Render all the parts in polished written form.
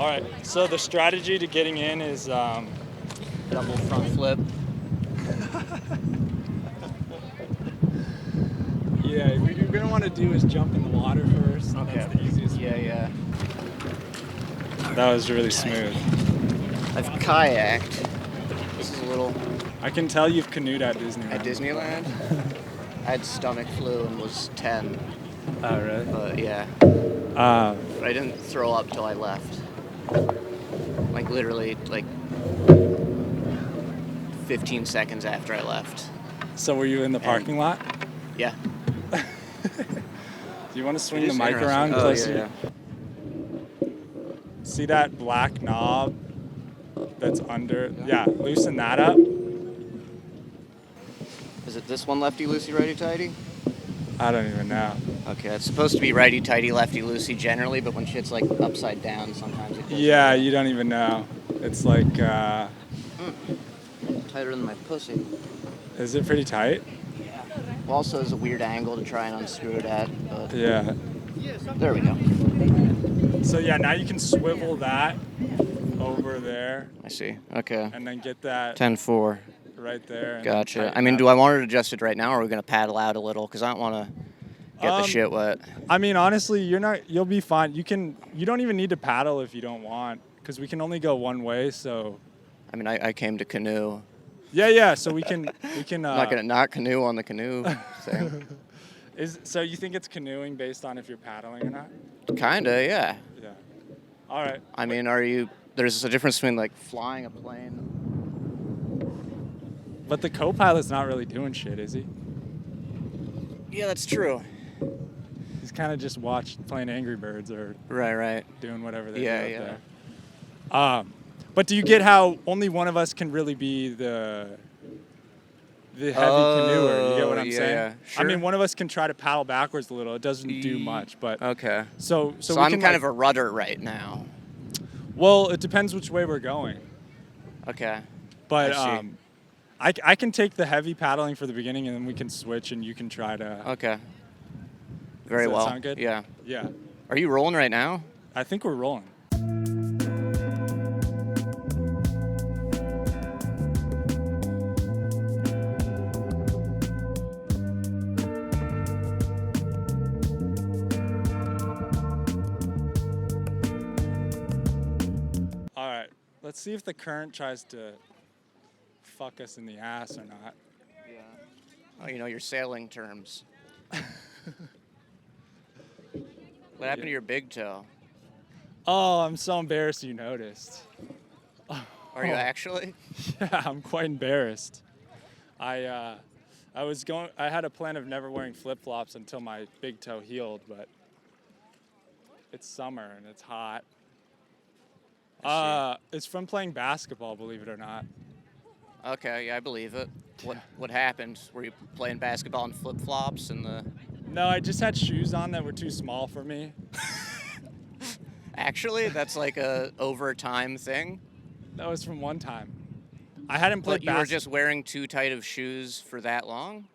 All right, so the strategy to getting in is Double front flip. yeah, what you're gonna want to do is jump in the water first. Okay. That's the easiest. Yeah. That was really smooth. I've kayaked. This is a little I can tell you've canoed at Disneyland. at Disneyland. I had stomach flu and was 10, Oh, really? but yeah. Uh, But I didn't throw up till I left. Like literally, like 15 seconds after I left. so were you in the parking lot? Yeah. Do you want to swing It the is mic interesting. around Oh, closer? yeah. See that black knob that's under? Yeah, loosen that up. Is it this one lefty loosey righty tighty? I don't even know. Okay, it's supposed to be righty tighty lefty loosey generally, but when shit's like upside down, sometimes it goes. Yeah, you don't even know. It's like, Tighter than my pussy. is it pretty tight? Yeah. Also, there's a weird angle to try and unscrew it at, but Yeah. there we go. So yeah, now you can swivel that over there I see. Okay. and then get that 10-4. right there. and Gotcha. tighten I mean, up. do I want it adjusted right now, or are we gonna paddle out a little? Because I don't want to get the shit wet. I mean, honestly, you'll be fine. You don't even need to paddle if you don't want, because we can only go one way. So I mean, I came to canoe. yeah. So we can. I'm not gonna not canoe on the canoe thing. So you think it's canoeing based on if you're paddling or not? Kinda, yeah. Yeah. All right. I mean, there's a difference between like flying a plane. But the co-pilot's not really doing shit, is he? Yeah, that's true. He's kind of just playing Angry Birds or Right. doing whatever they Yeah, do yeah. up there. But do you get how only one of us can really be the heavy canoeer? You get what I'm saying? Yeah, I mean, sure. one of us can try to paddle backwards a little. It doesn't do much, but Okay. so So we I'm can kind of a rudder right now. well, it depends which way we're going. Okay. But I see. I can take the heavy paddling for the beginning, and then we can switch, and you can try to. Okay. Very Does that well. sound good? Yeah. Yeah, Are you rolling right now? I think we're rolling. All right, let's see if the current tries to fuck us in the ass or not. Yeah. Oh, you know your sailing terms. What happened to your big toe? Oh, I'm so embarrassed you noticed. Are you actually? Yeah, I'm quite embarrassed. I had a plan of never wearing flip-flops until my big toe healed, but it's summer and it's hot. It's from playing basketball, believe it or not. Okay, yeah, I believe it. What happened? Were you playing basketball in flip flops and the? No, I just had shoes on that were too small for me. Actually, that's like a overtime thing. That was from one time. I hadn't played But you were just wearing too tight of shoes for that long?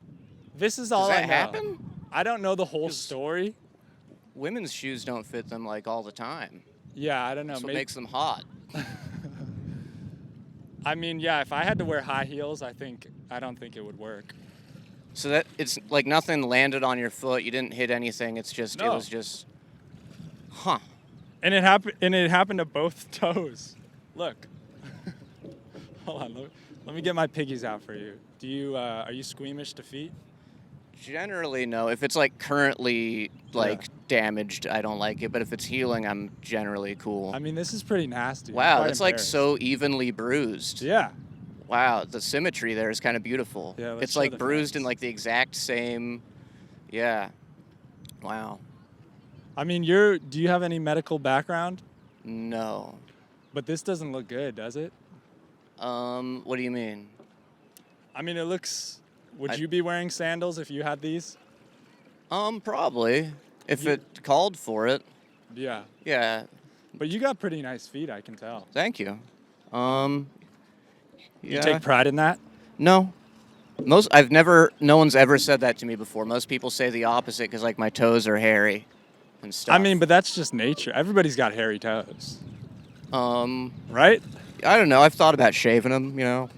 This is all Does I that know. happen? I don't know the whole 'Cause- story. Women's shoes don't fit them like all the time. Yeah, I don't know. That's what Maybe, makes them hot. I mean, yeah, if I had to wear high heels, I don't think it would work. So that it's like nothing landed on your foot. You didn't hit anything. It No. was just, huh? And it happened to both toes. Look. Hold on. Let me get my piggies out for you. Are you squeamish to feet? Generally, no. If it's like currently damaged, I don't like it. But if it's healing, I'm generally cool. I mean, this is pretty nasty. I'm Wow, quite that's like embarrassed. so evenly bruised. Yeah. Wow, the symmetry there is kind of beautiful. Yeah, let's it's show like the bruised in fans. like the exact same. Yeah. Wow. I mean, do you have any medical background? No. But this doesn't look good, does it? What do you mean? I mean, it looks. Would you be wearing sandals if you had these? Probably. If it called for it. Yeah. Yeah. But you got pretty nice feet, I can tell. Thank you. You take pride in that? No. No one's ever said that to me before. Most people say the opposite because like my toes are hairy and stuff. I mean, but that's just nature. Everybody's got hairy toes. Right? I don't know. I've thought about shaving them, you know.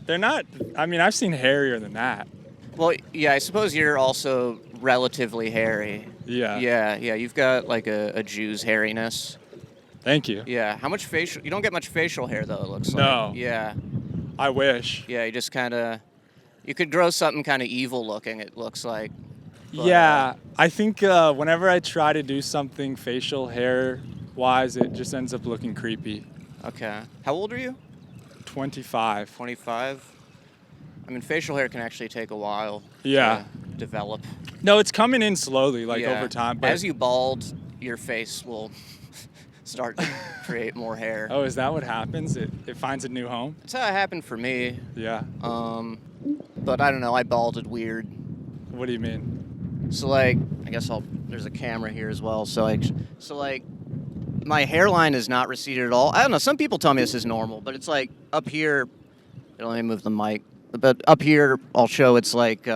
They're not. I mean, I've seen hairier than that. Well, yeah, I suppose you're also relatively hairy. Yeah. Yeah, you've got like a Jew's hairiness. Thank you. Yeah, how much facial... You don't get much facial hair, though, it looks No. like. Yeah. I wish. Yeah, you just kind of... You could grow something kind of evil looking, it looks like. But, Yeah, I think whenever I try to do something facial hair-wise, it just ends up looking creepy. Okay. How old are you? 25. 25? I mean, facial hair can actually take a while Yeah. to develop. No, it's coming in slowly, like Yeah. over time. But As you bald, your face will start to create more hair. Oh, is that what happens? It finds a new home? That's how it happened for me. Yeah. But I don't know, I balded weird. What do you mean? So like, I guess there's a camera here as well. So like, my hairline is not receded at all. I don't know, some people tell me this is normal, but it's like up here, let me move the mic. But up here, I'll show it's like,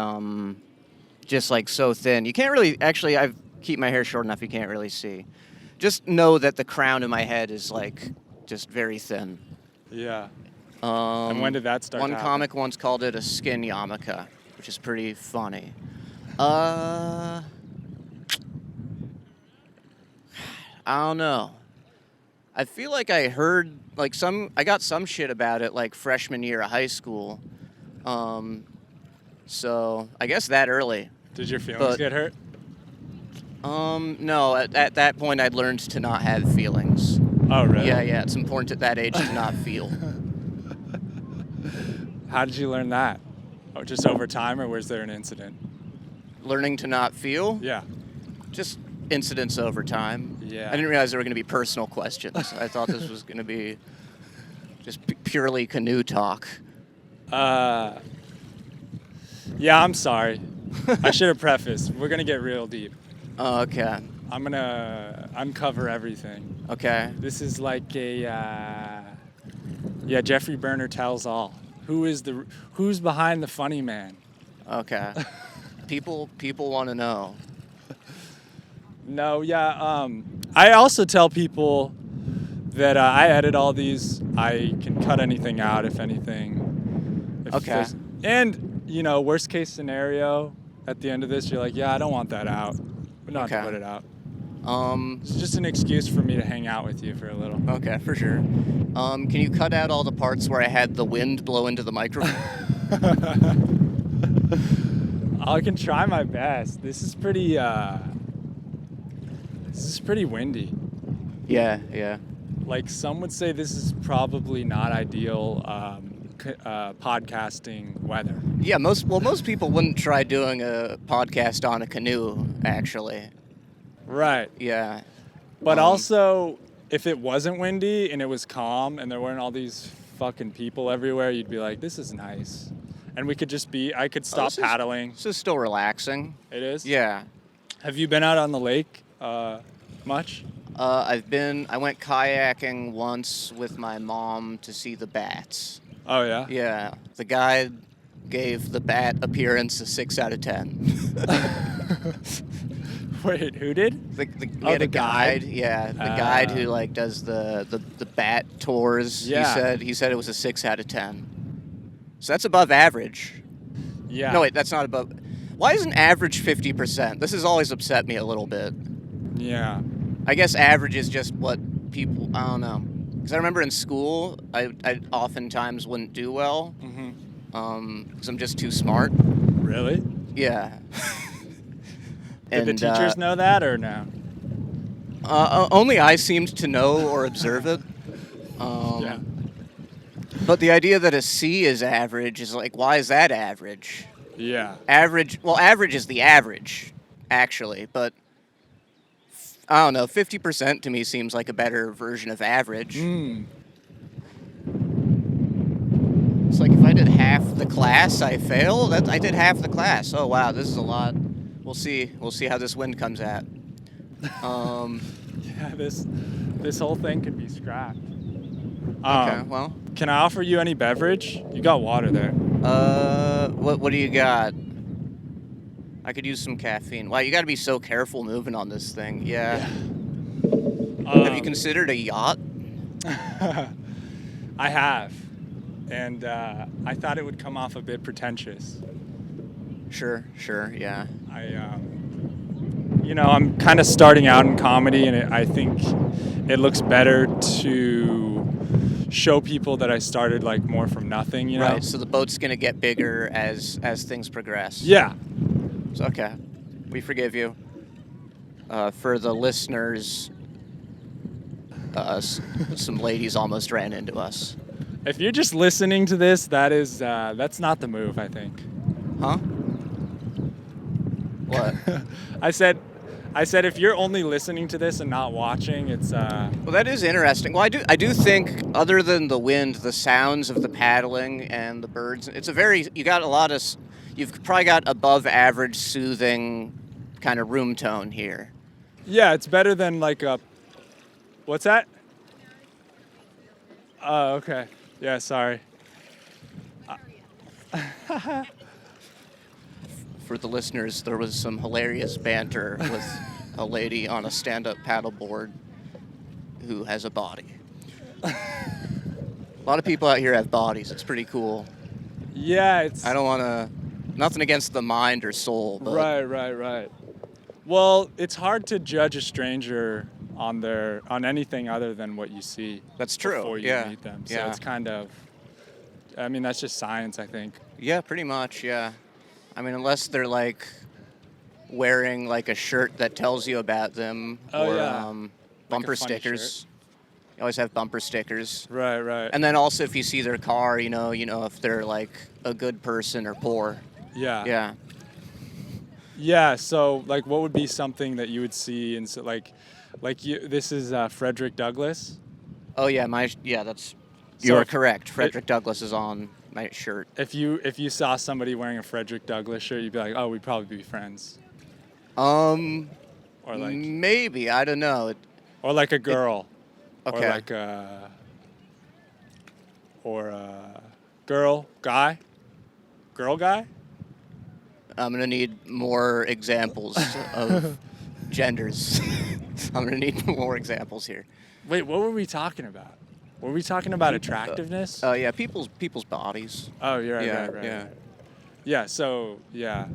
just like so thin. You can't really, actually, I keep my hair short enough you can't really see. Just know that the crown of my head is like, just very thin. Yeah. And when did that start One to happen? comic once called it a skin yarmulke, which is pretty funny. I don't know. I feel like I heard like I got some shit about it like freshman year of high school. So I guess that early. Did your feelings get hurt? No. At that point, I'd learned to not have feelings. Oh, really? Yeah. It's important at that age to not feel. How did you learn that? Oh, just over time, or was there an incident? Learning to not feel? Yeah. Just incidents over time. Yeah. I didn't realize there were going to be personal questions. I thought this was going to be just purely canoe talk. Yeah, I'm sorry. I should have prefaced. We're going to get real deep. Oh, okay. I'm going to uncover everything. Okay. This is like a, Jeffrey Berner tells all. Who's behind the funny man? Okay. People want to know. No, yeah. I also tell people that I edit all these. I can cut anything out, if anything. Okay. And, worst case scenario, at the end of this, you're like, yeah, I don't want that out. We don't have to put it out. It's just an excuse for me to hang out with you for a little. Okay, for sure. Can you cut out all the parts where I had the wind blow into the microphone? I can try my best. This is pretty windy. Yeah. Like, some would say this is probably not ideal podcasting weather. Yeah, most people wouldn't try doing a podcast on a canoe, actually. Right. Yeah. But also, if it wasn't windy and it was calm and there weren't all these fucking people everywhere, you'd be like, this is nice. And I could stop paddling. This is still relaxing. It is? Yeah. Have you been out on the lake much? I went kayaking once with my mom to see the bats. Oh, yeah? Yeah. The guide gave the bat appearance a 6 out of 10. Wait, who did? We had the a guide. guide? Yeah, the guide who like does the bat tours. Yeah. He said it was a 6 out of 10. So that's above average. Yeah. No, wait, that's not above. Why isn't average 50%? This has always upset me a little bit. Yeah. I guess average is just what people, I don't know. Because I remember in school, I oftentimes wouldn't do well. Because I'm just too smart. Really? Yeah. Did the teachers know that or no? Only I seemed to know or observe it. Yeah. But the idea that a C is average is like, why is that average? Yeah. Average is the average, actually. But I don't know, 50% to me seems like a better version of average. It's like if I did half the class, I fail. I did half the class. Oh wow, this is a lot. We'll see how this wind comes at. Yeah, this whole thing could be scrapped. Okay, well. Can I offer you any beverage? You got water there. What do you got? I could use some caffeine. Wow, you got to be so careful moving on this thing. Yeah. Have you considered a yacht? I have, and I thought it would come off a bit pretentious. Sure, yeah. I'm kind of starting out in comedy, and I think it looks better to show people that I started like more from nothing, you know? Right, so the boat's gonna get bigger as things progress. Yeah. So, okay, we forgive you. For the listeners, some ladies almost ran into us. If you're just listening to this, that's not the move, I think. Huh? What? I said if you're only listening to this and not watching, it's Well, that is interesting. Well, I do think, other than the wind, the sounds of the paddling and the birds, you've probably got above average soothing kind of room tone here. yeah, it's better than like a. What's that? Oh, okay. Yeah, sorry. For the listeners, there was some hilarious banter with a lady on a stand-up paddleboard who has a body. A lot of people out here have bodies. It's pretty cool. Yeah, it's. I don't want to. Nothing against the mind or soul, but Right. Well, it's hard to judge a stranger on anything other than what you see. That's true. Before you Yeah. meet them. So Yeah. it's kind of. I mean, that's just science, I think. Yeah, pretty much. Yeah. I mean, unless they're like wearing like a shirt that tells you about them, Oh, or yeah. bumper funny stickers. You always have bumper stickers. Right. And then also, if you see their car, you know if they're like a good person or poor. Yeah. Yeah. Yeah. So, like, what would be something that you would see, and so, this is Frederick Douglass. Oh yeah, that's. So You're if- correct. Frederick Douglass is on my shirt. If you saw somebody wearing a Frederick Douglass shirt, you'd be like, oh, we'd probably be friends. Or like, Maybe, I don't know. or like a girl. Okay. Or like a. Or a girl guy. Girl guy. I'm gonna need more examples of genders. I'm gonna need more examples here. Wait, what were we talking about? Were we talking about attractiveness? Oh yeah, people's bodies. Oh, you're right, Yeah, right. yeah. Yeah, so, yeah.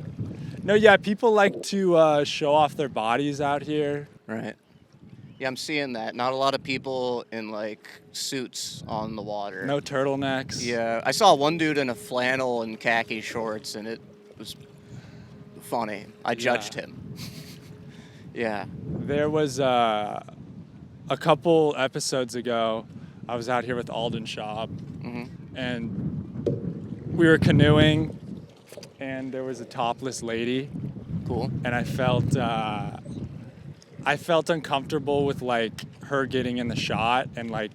No, yeah, people like to show off their bodies out here. Right. Yeah, I'm seeing that. Not a lot of people in like suits on the water. No turtlenecks. Yeah, I saw one dude in a flannel and khaki shorts, and it was funny. I judged him. Yeah. There was a couple episodes ago, I was out here with Alden Schaub, and we were canoeing, and there was a topless lady, Cool. and I felt uncomfortable with like her getting in the shot, and like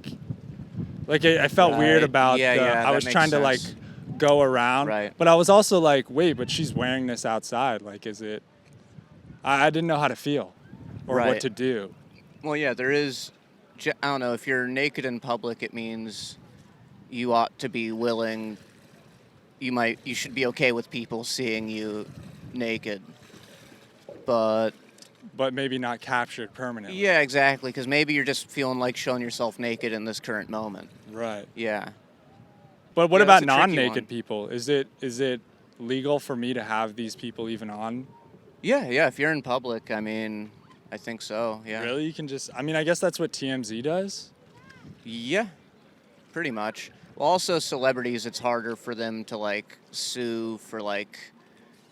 I felt weird Right. about Yeah, I that was makes trying to like sense. go around, Right. but I was also like, wait, but she's wearing this outside, like, is it? I didn't know how to feel or what Right. to do. Well, yeah, there is. I don't know. If you're naked in public, it means you ought to be willing. You should be okay with people seeing you naked. But Maybe not captured permanently. yeah, exactly. Because maybe you're just feeling like showing yourself naked in this current moment. Right. Yeah. But what Yeah, about that's a tricky non-naked one. people? Is it legal for me to have these people even on? Yeah. If you're in public, I mean, I think so. Yeah. Really? You can just. I mean, I guess that's what TMZ does. Yeah. Pretty much. Well, also celebrities, it's harder for them to like sue for like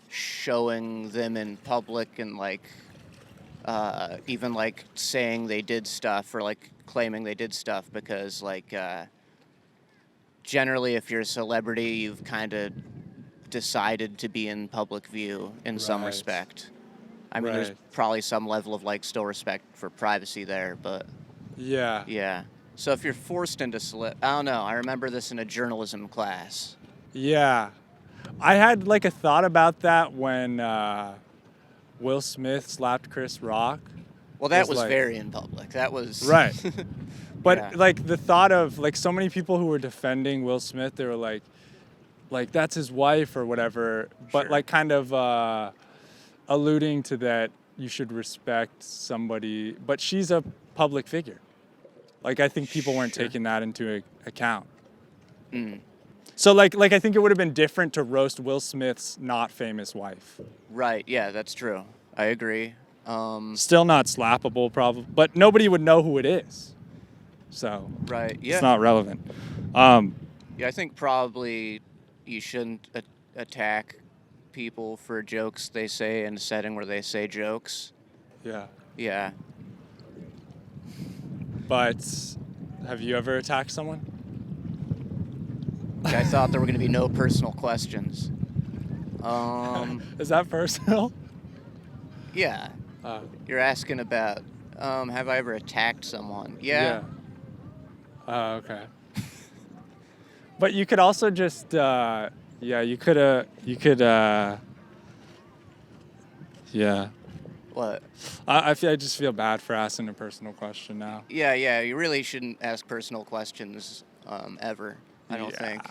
showing them in public and like even like saying they did stuff or like claiming they did stuff because like generally if you're a celebrity you've kind of decided to be in public view in some Right. respect. I mean there's Right. probably some level of like still respect for privacy there, but Yeah. yeah. So if you're forced into I don't know. I remember this in a journalism class. Yeah. I had like a thought about that when Will Smith slapped Chris Rock. Well, that Was was like- very in public. That was Right. But Yeah. like the thought of like so many people who were defending Will Smith, they were like that's his wife or whatever, but Sure. like kind of alluding to that you should respect somebody, but she's a public figure. Like, I think people weren't Sure. taking that into account. Mm. So, like I think it would have been different to roast Will Smith's not famous wife. Right. Yeah, that's true. I agree. Still not slappable, probably, but nobody would know who it is. So Right. Yeah. it's not relevant. Yeah, I think probably you shouldn't attack people for jokes they say in a setting where they say jokes. Yeah. Yeah. But have you ever attacked someone? I thought there were going to be no personal questions. Is that personal? Yeah. You're asking about, have I ever attacked someone? Yeah. Oh, okay. But you could also just, you could, yeah. What? I just feel bad for asking a personal question now. Yeah, you really shouldn't ask personal questions, ever, I don't think.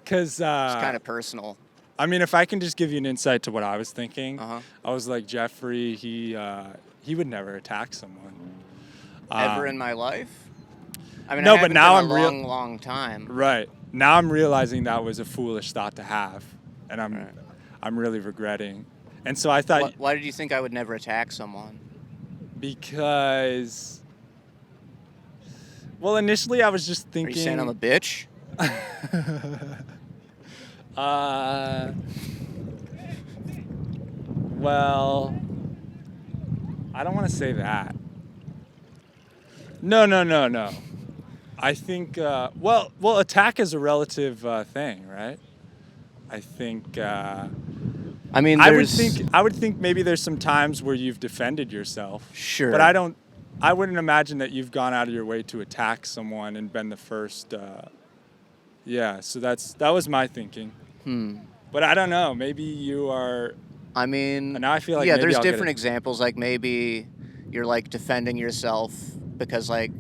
Because, It's kind of personal. I mean, if I can just give you an insight to what I was thinking, Uh-huh. I was like, Jeffrey, he would never attack someone. Ever in my life? I mean, No, I but haven't now in a I'm long time. Right. Now I'm realizing that was a foolish thought to have, and Right. I'm really regretting. And so I thought Why did you think I would never attack someone? because, well, initially I was just Are thinking. you saying I'm a bitch? Well, I don't want to say that. No. I think, well, attack is a relative thing, right? I think, I mean, I would think maybe there's some times where you've defended yourself. Sure. But I wouldn't imagine that you've gone out of your way to attack someone and been the first, so that was my thinking. But I don't know, maybe you are. I mean, Now I feel like yeah, maybe there's I'll get different it. examples. Like maybe you're like defending yourself because like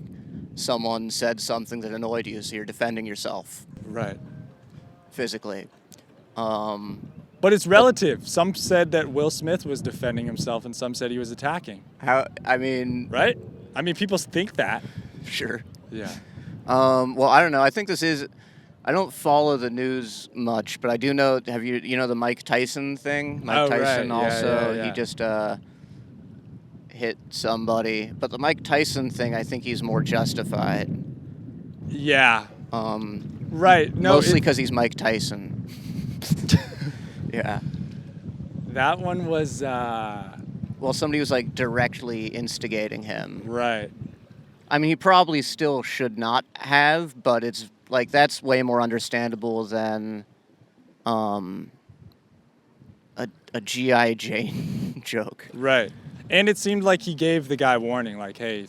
someone said something that annoyed you, so you're defending yourself Right. physically. But it's relative. Some said that Will Smith was defending himself and some said he was attacking. I mean, Right? I mean, people think that. sure. Yeah. Well, I don't know. I think this is. I don't follow the news much, but I do know. Have you know the Mike Tyson thing? Mike Oh, Tyson right. Yeah, also yeah. he just hit somebody, but the Mike Tyson thing, I think he's more justified. Yeah. Um, Right. No, mostly because he's Mike Tyson. Yeah. that one was Well, somebody was like directly instigating him. right. I mean, he probably still should not have, but it's like that's way more understandable than a G.I. Jane joke. Right. And it seemed like he gave the guy warning, like, hey,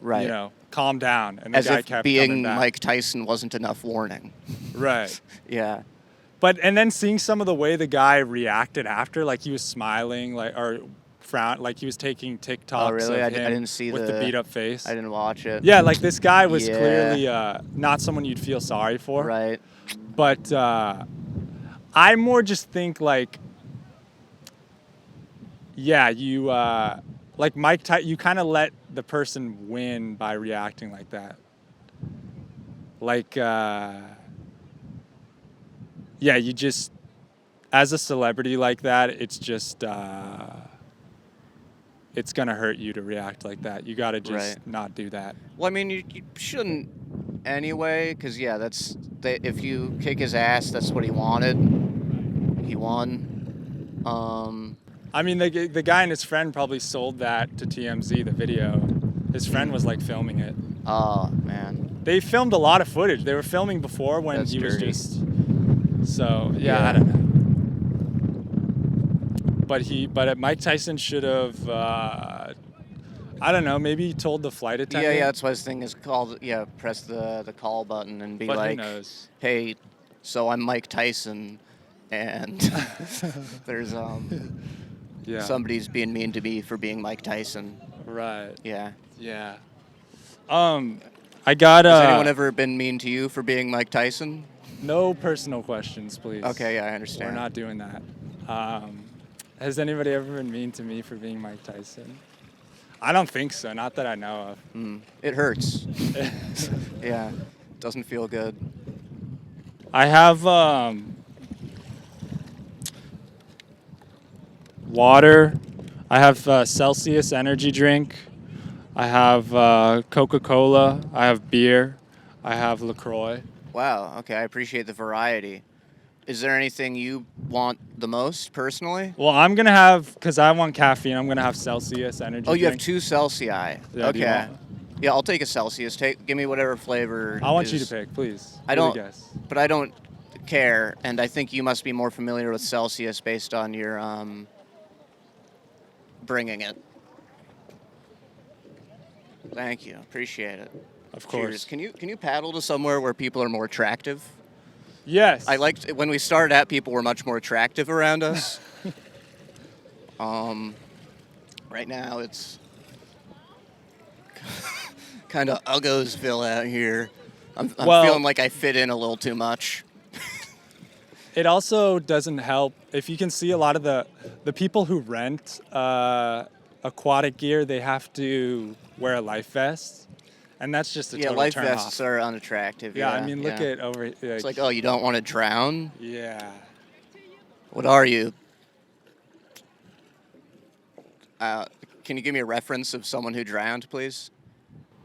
Right. calm down. And the As guy if kept being coming back. Mike Tyson wasn't enough warning. Right. Yeah. And then seeing some of the way the guy reacted after, like he was smiling, like or frown, like he was taking TikToks Oh, really? of I him didn't see with the beat up face. I didn't watch it. Yeah, like this guy was Yeah. clearly not someone you'd feel sorry for. Right. But I more just think like, yeah, you like Mike Tyson, you kind of let the person win by reacting like that. Like, yeah, you just, as a celebrity like that, it's just, it's gonna hurt you to react like that. You gotta just Right. not do that. Well, I mean, you shouldn't anyway, because, yeah, if you kick his ass, that's what he wanted. He won. I mean, the guy and his friend probably sold that to TMZ, the video. His friend was like filming it. Oh, man. They filmed a lot of footage. They were filming before when That's he was dirty. just. So yeah, Yeah. I don't know. But Mike Tyson should have. I don't know. Maybe he told the flight attendant. Yeah, that's why his thing is called, press the call button and be But who like, knows? hey, so I'm Mike Tyson, and there's Yeah. somebody's being mean to me for being Mike Tyson. Right. Yeah. Yeah. I got. Has anyone ever been mean to you for being Mike Tyson? No personal questions, please. Okay, yeah, I understand. We're not doing that. Has anybody ever been mean to me for being Mike Tyson? I don't think so. Not that I know It hurts. of. Yeah, doesn't feel good. I have water. I have Celsius energy drink. I have Coca-Cola. I have beer. I have LaCroix. Wow. Okay, I appreciate the variety. Is there anything you want the most personally? Well, I'm gonna have, because I want caffeine. I'm gonna have Celsius energy Oh, you have drink. 2 Celsius. Yeah, do you Okay. want- Yeah, I'll take a Celsius. Give me whatever flavor. I want you to is- pick, please. I Be the don't- guest. But I don't care, and I think you must be more familiar with Celsius based on your bringing it. Thank you. Appreciate it. Of course. Cheers. Can you paddle to somewhere where people are more attractive? Yes. I liked when we started out. People were much more attractive around us. Right now it's kind of Uggosville out here. I'm Well- feeling like I fit in a little too much. It also doesn't help if you can see a lot of the people who rent aquatic gear. They have to wear a life vest, and that's just a Yeah, total life turn vests off. are unattractive. Yeah, I mean, look yeah. at over. It's like, oh, you don't want to drown? Yeah. What are you? Can you give me a reference of someone who drowned, please?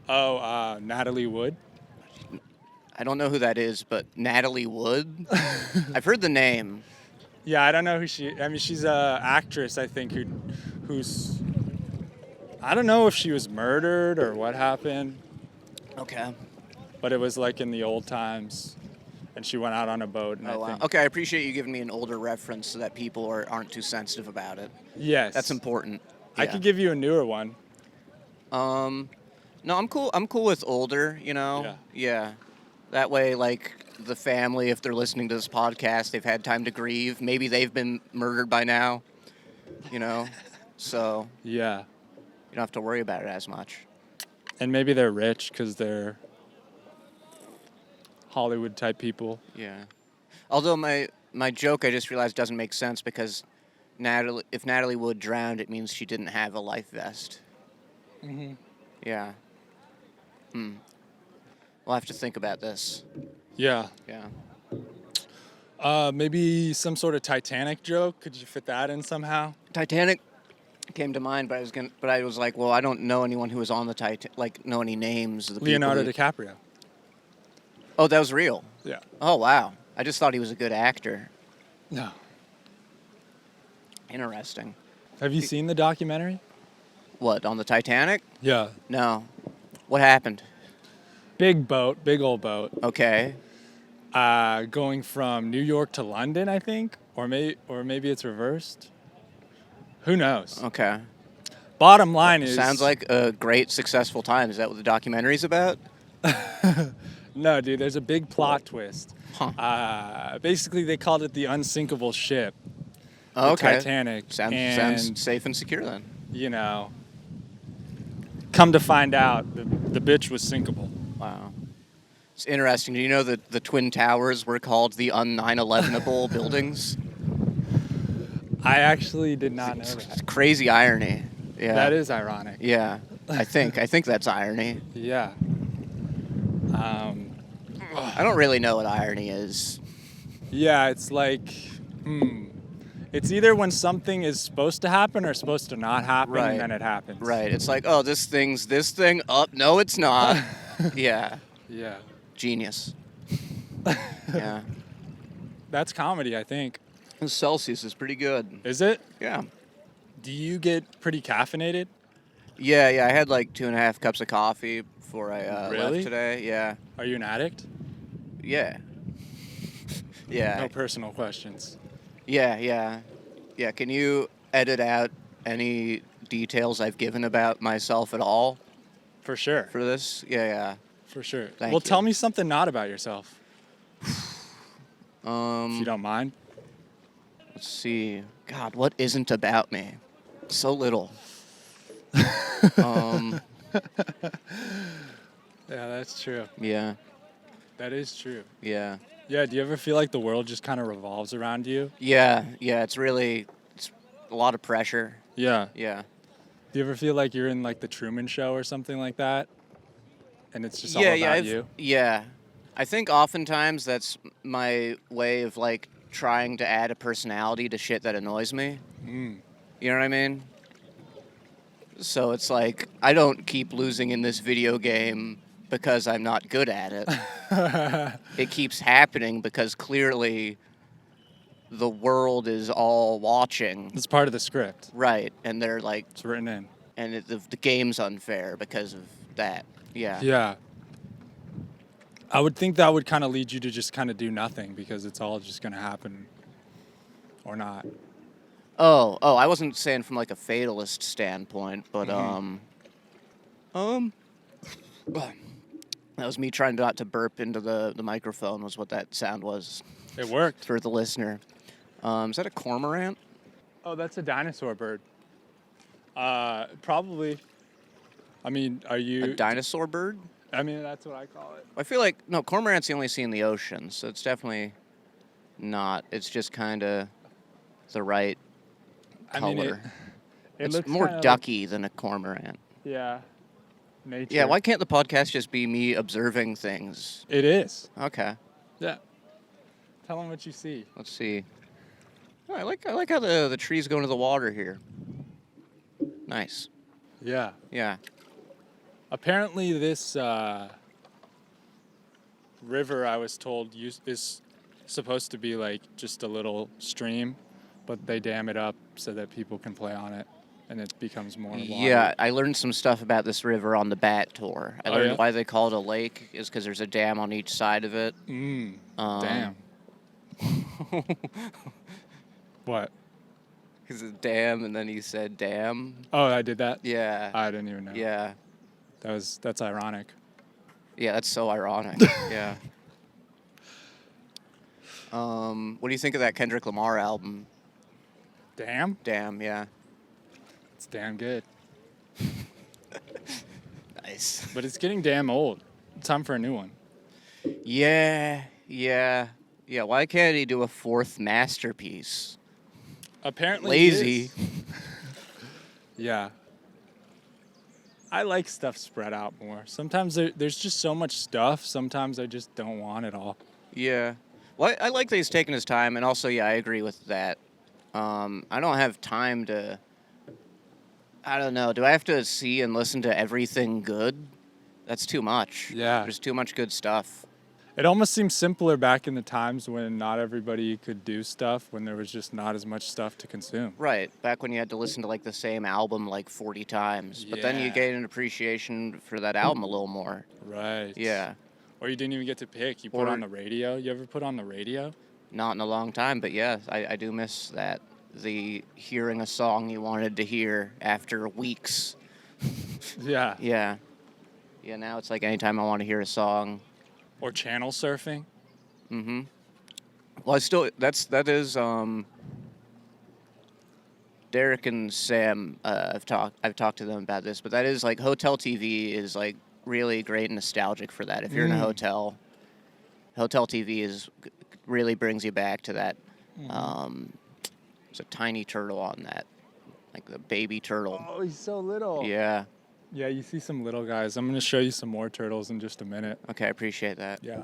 Oh, Natalie Wood. I don't know who that is, but Natalie Wood? I've heard the name. Yeah, I don't know who she. I mean, she's a actress, I think, who's. I don't know if she was murdered or what happened, Okay. but it was like in the old times, and she went out on a boat. And Oh, I wow. think, Okay, I appreciate you giving me an older reference so that people aren't too sensitive about it. yes, That's important. I Yeah. could give you a newer one. No, I'm cool. I'm cool with older, you know? Yeah. Yeah. That way, like, the family, if they're listening to this podcast, they've had time to grieve. Maybe they've been murdered by now, you know? So Yeah, you don't have to worry about it as much. and maybe they're rich because they're Hollywood type people. Yeah. Although my joke, I just realized, doesn't make sense because if Natalie Wood drowned, it means she didn't have a life vest. Mm-hmm. Yeah. We'll have to think about this. Yeah. Yeah. Maybe some sort of Titanic joke. Could you fit that in somehow? Titanic came to mind, but I was like, well, I don't know anyone who was on the know any names of the Leonardo people. DiCaprio. Oh, that was real. Yeah. Oh, wow. I just thought he was a good actor. No. Interesting. Have you seen the documentary? What, on the Titanic? Yeah. No. What happened? Big boat, big old boat. Okay. Going from New York to London, I think, or maybe it's reversed. Who knows? Okay. Bottom line is, Sounds like a great, successful time. Is that what the documentary's about? no, dude. There's a big plot twist. Huh. Basically, they called it the unsinkable ship, the Okay. Titanic. Sounds and, safe and secure then. you know, come to find out, the bitch was sinkable. Wow. It's interesting. Do you know that the Twin Towers were called the un-9/11able buildings? I actually did not know It's that. crazy irony. Yeah. That is ironic. Yeah. I think that's irony. Yeah. I don't really know what irony is. Yeah, it's like, it's either when something is supposed to happen or supposed to not happen, Right. and then it happens. Right. It's like, oh, this thing. Oh, no, it's not. Yeah. Yeah. Genius. Yeah. That's comedy, I think. Celsius is pretty good. Is it? Yeah. Do you get pretty caffeinated? Yeah. I had like 2.5 cups of coffee before I Really? left today. Yeah. Are you an addict? Yeah. Yeah. No personal questions. Yeah. Can you edit out any details I've given about myself at all For sure. for this? Yeah. For sure. Thank Well, you. tell me something not about yourself, if you Um, don't mind. let's see. God, what isn't about me? So little. Yeah, that's true. Yeah. That is true. Yeah. Yeah, do you ever feel like the world just kind of revolves around you? Yeah. It's a lot of pressure. Yeah. Yeah. Do you ever feel like you're in like the Truman Show or something like that, and it's just all Yeah, about you? yeah. I think oftentimes that's my way of like trying to add a personality to shit that annoys me. Mm. You know what I mean? So it's like I don't keep losing in this video game because I'm not good at it. It keeps happening because clearly the world is all watching. It's part of the script. Right, and they're like, It's written in. and the game's unfair because of that. Yeah. Yeah. I would think that would kind of lead you to just kind of do nothing because it's all just going to happen or not. Oh, I wasn't saying from like a fatalist standpoint, but that was me trying not to burp into the microphone was what that sound was It worked. for the listener. Is that a cormorant? Oh, that's a dinosaur bird. Probably. I mean, are you... A dinosaur bird? I mean, that's what I call it. I feel like, no, cormorants you only see in the ocean, so it's definitely not. It's just kind of the right color. I mean, it It's looks more kinda ducky than a cormorant. Yeah. Nature. Yeah, why can't the podcast just be me observing things? It is. Okay, Yeah. Tell them what you see. let's see. Oh, I like how the trees go into the water here. Nice. Yeah. Yeah. Apparently, this river, I was told, is supposed to be like just a little stream, but they dam it up so that people can play on it, and it becomes more water. Yeah, I learned some stuff about this river on the Bat tour. I Oh, learned yeah? why they call it a lake is because there's a dam on each side of it. Damn. What? Because it's dam, and then he said dam. Oh, I did that? Yeah. I didn't even know. Yeah. That's ironic. Yeah, that's so ironic. Yeah. What do you think of that Kendrick Lamar album? Damn. Damn, yeah. It's damn good. Nice. But it's getting damn old. Time for a new one. Yeah. Why can't he do a fourth masterpiece? Apparently he Lazy. is. Yeah. I like stuff spread out more. Sometimes there's just so much stuff. Sometimes I just don't want it all. Yeah. Well, I like that he's taking his time, and also, yeah, I agree with that. I don't have time to... I don't know. Do I have to see and listen to everything good? That's too much. Yeah. There's too much good stuff. It almost seems simpler back in the times when not everybody could do stuff, when there was just not as much stuff to consume. Right. Back when you had to listen to, like, the same album, like, 40 times. But then you Yeah. gain an appreciation for that album a little more. Right. Yeah. Or you didn't even get to pick. You put Or- on the radio. You ever put on the radio? Not in a long time, but yeah, I do miss that. The hearing a song you wanted to hear after weeks. Yeah. Yeah. Yeah, now it's like anytime I want to hear a song. Or channel surfing. Mm-hmm. Well, that is Derek and Sam, I've talked to them about this, but that is like hotel TV is like really great and nostalgic for that. If you're in a hotel TV really brings you back to that. There's a tiny turtle on that, like the baby turtle. Oh, he's so little. Yeah. Yeah, you see some little guys. I'm going to show you some more turtles in just a minute. Okay, I appreciate that. Yeah.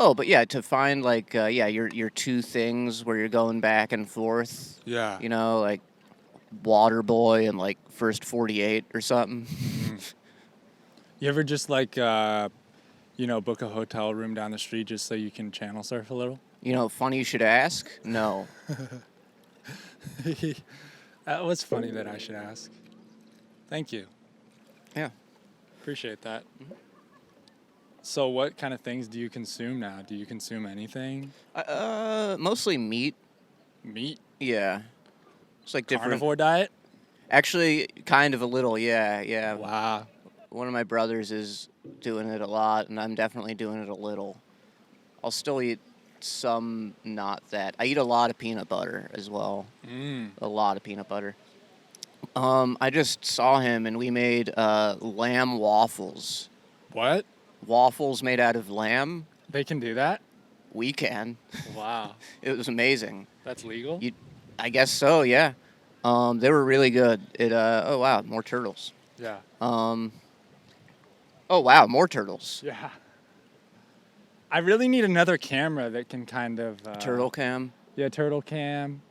Oh, but yeah, to find like your two things where you're going back and forth. Yeah. You know, like Waterboy and like First 48 or something. You ever just like, book a hotel room down the street just so you can channel surf a little? You know, funny you should ask. No. That was funny that I should ask. Thank you. Yeah. Appreciate that. So what kind of things do you consume now? Do you consume anything? Mostly meat. Meat? Yeah. It's like different. Carnivore diet? Actually, kind of a little. Yeah. Wow. One of my brothers is doing it a lot, and I'm definitely doing it a little. I'll still eat some, not that. I eat a lot of peanut butter as well. A lot of peanut butter. I just saw him, and we made lamb waffles. What? Waffles made out of lamb. They can do that? We can. Wow. It was amazing. That's legal? I guess so, yeah. They were really good. Oh wow, more turtles. Yeah. Oh wow, more turtles. Yeah. I really need another camera that can kind of Turtle cam. Yeah, turtle cam.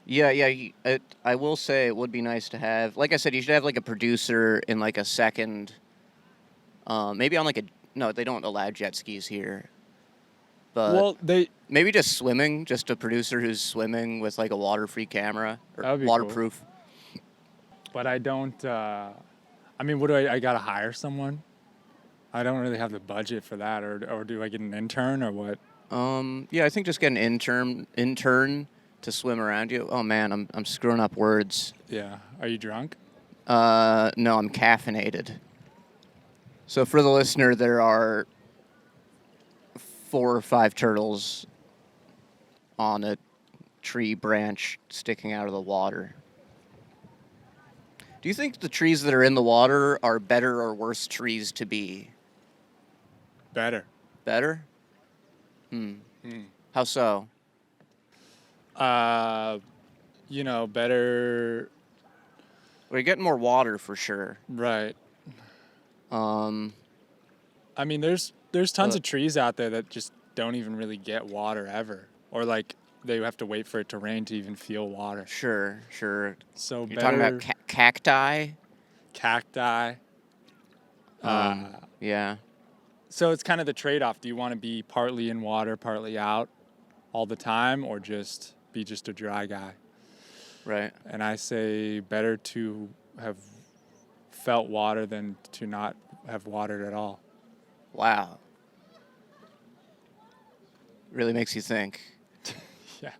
Yeah, I will say it would be nice to have. Like I said, you should have like a producer in like a second. Maybe on like a no, they don't allow jet skis here. But Well, maybe just swimming, just a producer who's swimming with like a water-free camera or That would be cool. waterproof. but I don't. I mean, what do I gotta hire someone? I don't really have the budget for that, or do I get an intern or what? Yeah, I think just get an intern to swim around you. Oh man, I'm screwing up words. Yeah. Are you drunk? No, I'm caffeinated. So for the listener, there are 4 or 5 turtles on a tree branch sticking out of the water. Do you think the trees that are in the water are better or worse trees to be? Better. Better? How so? Better. We're getting more water for sure. Right. Um, I mean, there's tons of trees out there that just don't even really get water ever, or like they have to wait for it to rain to even feel water. sure. So You're talking about cacti? cacti. Yeah. So it's kind of the trade-off. Do you want to be partly in water, partly out all the time, or just be just a dry guy? Right. And I say better to have felt water than to not have watered at all. Wow. Really makes you think. Yeah.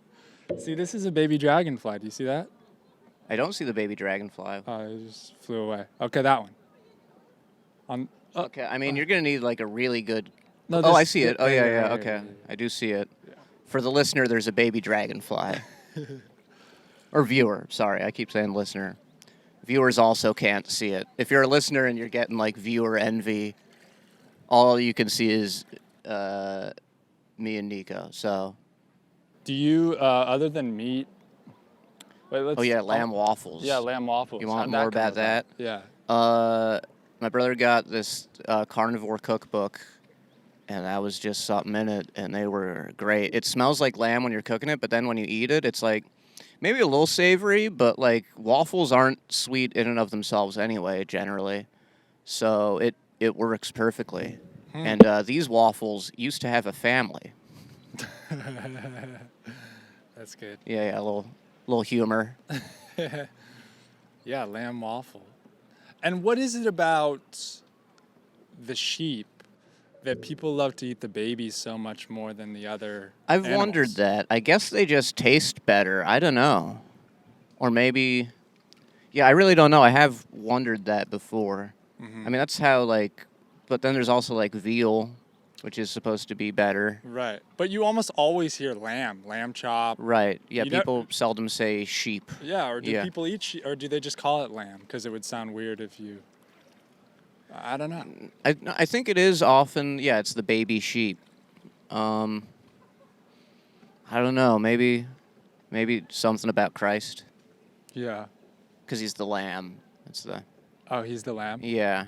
See, this is a baby dragonfly. Do you see that? I don't see the baby dragonfly. Oh, it just flew away. Okay, that one. Okay, I mean, you're going to need like a really good... No, Oh, I this- see it. Oh, yeah, yeah, yeah, yeah. yeah, Okay. yeah, yeah. I do see it. Yeah. For the listener, there's a baby dragonfly. Or viewer. Sorry, I keep saying listener. Viewers also can't see it. If you're a listener and you're getting like viewer envy, all you can see is me and Nico. So, Do you, other than meat? Wait, let's. oh yeah, lamb waffles. Yeah, lamb waffles. You want How'd more come about that? Yeah. My brother got this carnivore cookbook, and that was just something in it, and they were great. It smells like lamb when you're cooking it, but then when you eat it, it's like maybe a little savory, but like waffles aren't sweet in and of themselves anyway, generally. So it works perfectly. And these waffles used to have a family. That's good. Yeah, a little humor. Yeah, lamb waffle. And what is it about the sheep that people love to eat the babies so much more than the other I've animals? wondered that. I guess they just taste better. I don't know. Or maybe... Yeah, I really don't know. I have wondered that before. Mhm. I mean, that's how, like... But then there's also, like, veal, which is supposed to be better. Right. But you almost always hear lamb chop. Right. Yeah, You know- people seldom say sheep. Yeah, or do Yeah. people eat sheep, or do they just call it lamb? Because it would sound weird if you... I don't know. I think it is often... Yeah, it's the baby sheep. I don't know. Maybe something about Christ. Yeah. Because he's the lamb. That's the... Oh, he's the lamb? Yeah.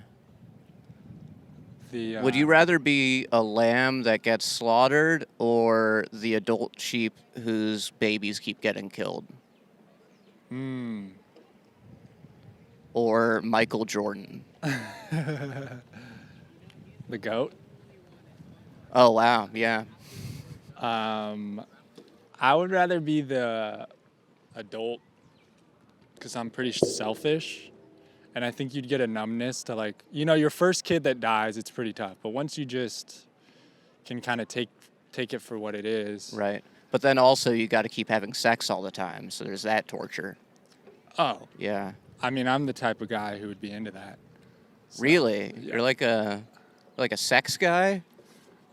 The, Would you rather be a lamb that gets slaughtered or the adult sheep whose babies keep getting killed? Or Michael Jordan? The goat? Oh, wow. Yeah. I would rather be the adult because I'm pretty selfish. And I think you'd get a numbness to, like, your first kid that dies, it's pretty tough. But once you just can kind of take it for what it is. Right. But then also you got to keep having sex all the time. So there's that torture. Oh, Yeah. I mean, I'm the type of guy who would be into that. So, Really? yeah. You're like a sex guy?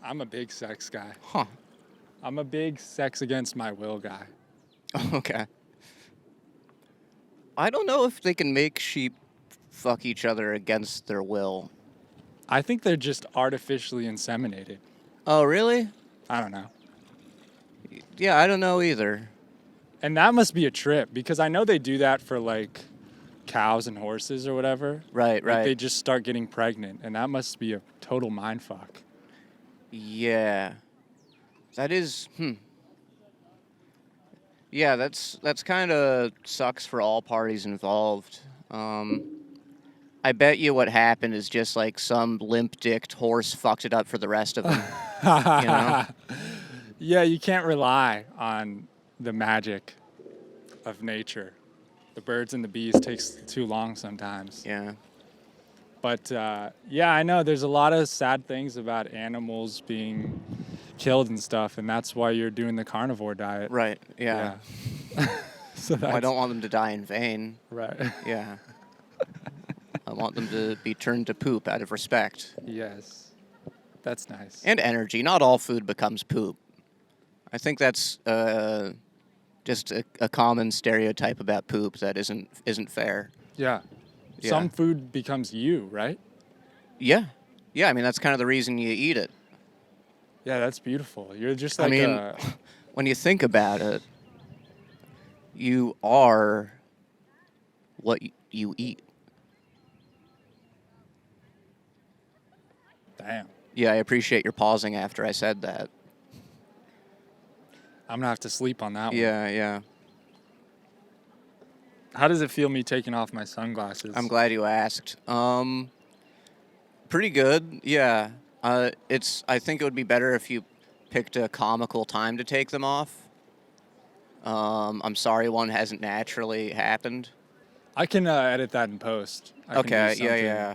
I'm a big sex guy. Huh. I'm a big sex against my will guy. Okay. I don't know if they can make sheep fuck each other against their will. I think they're just artificially inseminated. Oh, really? I don't know. Yeah, I don't know either. And that must be a trip because I know they do that for like cows and horses or whatever. Right, Like right. they just start getting pregnant, and that must be a total mind fuck. Yeah. That is, Yeah, that's kind of sucks for all parties involved. I bet you what happened is just like some limp-dicked horse fucked it up for the rest of them. You know? Yeah, you can't rely on the magic of nature. The birds and the bees takes too long sometimes. Yeah. But yeah, I know there's a lot of sad things about animals being killed and stuff, and that's why you're doing the carnivore diet. Right. Yeah. So Well, I don't want them to die in vain. Right. Yeah. I want them to be turned to poop out of respect. Yes. That's nice. And energy. Not all food becomes poop. I think that's just a common stereotype about poop that isn't fair. Yeah. Yeah. Some food becomes you, right? Yeah. Yeah, I mean, that's kind of the reason you eat it. Yeah, that's beautiful. You're just like I mean, when you think about it, you are what you eat. damn. Yeah, I appreciate your pausing after I said that. I'm gonna have to sleep on that one. Yeah. How does it feel me taking off my sunglasses? I'm glad you asked. Pretty good. Yeah. I think it would be better if you picked a comical time to take them off. I'm sorry one hasn't naturally happened. I can edit that in post. I can do Okay. something. Yeah.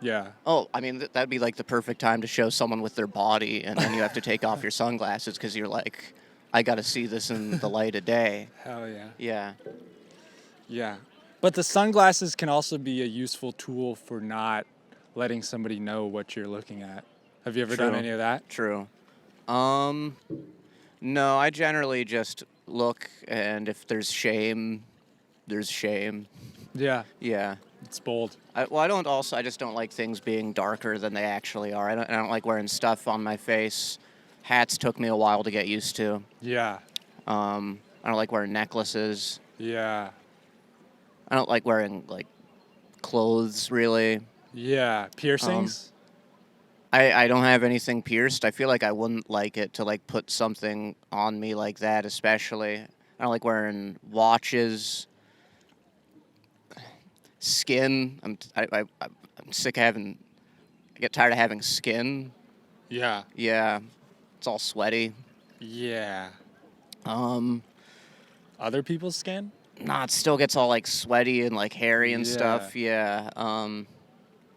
Yeah. Oh, I mean, that'd be like the perfect time to show someone with their body, and then you have to take off your sunglasses because you're like, I got to see this in the light of day. Hell yeah. Yeah. Yeah. But the sunglasses can also be a useful tool for not letting somebody know what you're looking at. Have you ever done True. any of that? True. No, I generally just look, and if there's shame, there's shame. Yeah. Yeah. It's bold. I just don't like things being darker than they actually are. I don't like wearing stuff on my face. Hats took me a while to get used to. Yeah. I don't like wearing necklaces. Yeah. I don't like wearing, like, clothes, really. Yeah. Piercings? I don't have anything pierced. I feel like I wouldn't like it to, like, put something on me like that, especially. I don't like wearing watches. Skin. I'm sick of having... I get tired of having skin. Yeah. Yeah. It's all sweaty. Yeah. Um... Other people's skin? Nah, it still gets all, like, sweaty and, like, hairy and Yeah. stuff. Yeah.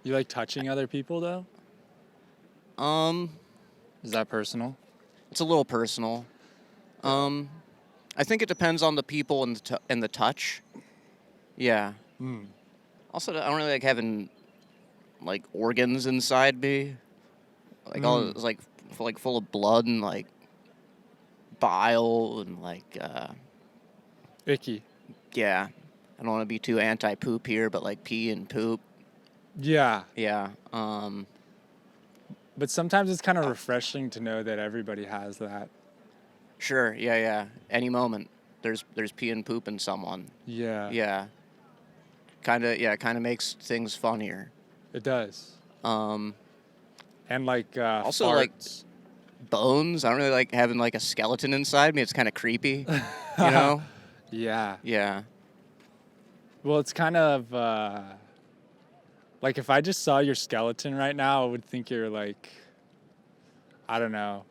You like touching other people, though? Is that personal? It's a little personal. I think it depends on the people and the touch. Yeah. Also, I don't really like having, like, organs inside me. Like, all it's like full of blood and, like, bile and, like, Icky. yeah. I don't want to be too anti-poop here, but, like, pee and poop. Yeah. Yeah. But sometimes it's kind of refreshing to know that everybody has that. Sure. Yeah. Any moment, there's pee and poop in someone. Yeah. Yeah. Kind of makes things funnier. It does. Um, And like Also, farts. like, bones. I don't really like having, like, a skeleton inside me. It's kind of creepy, you know? Yeah. Yeah. Well, it's kind of like if I just saw your skeleton right now, I would think you're like, I don't know,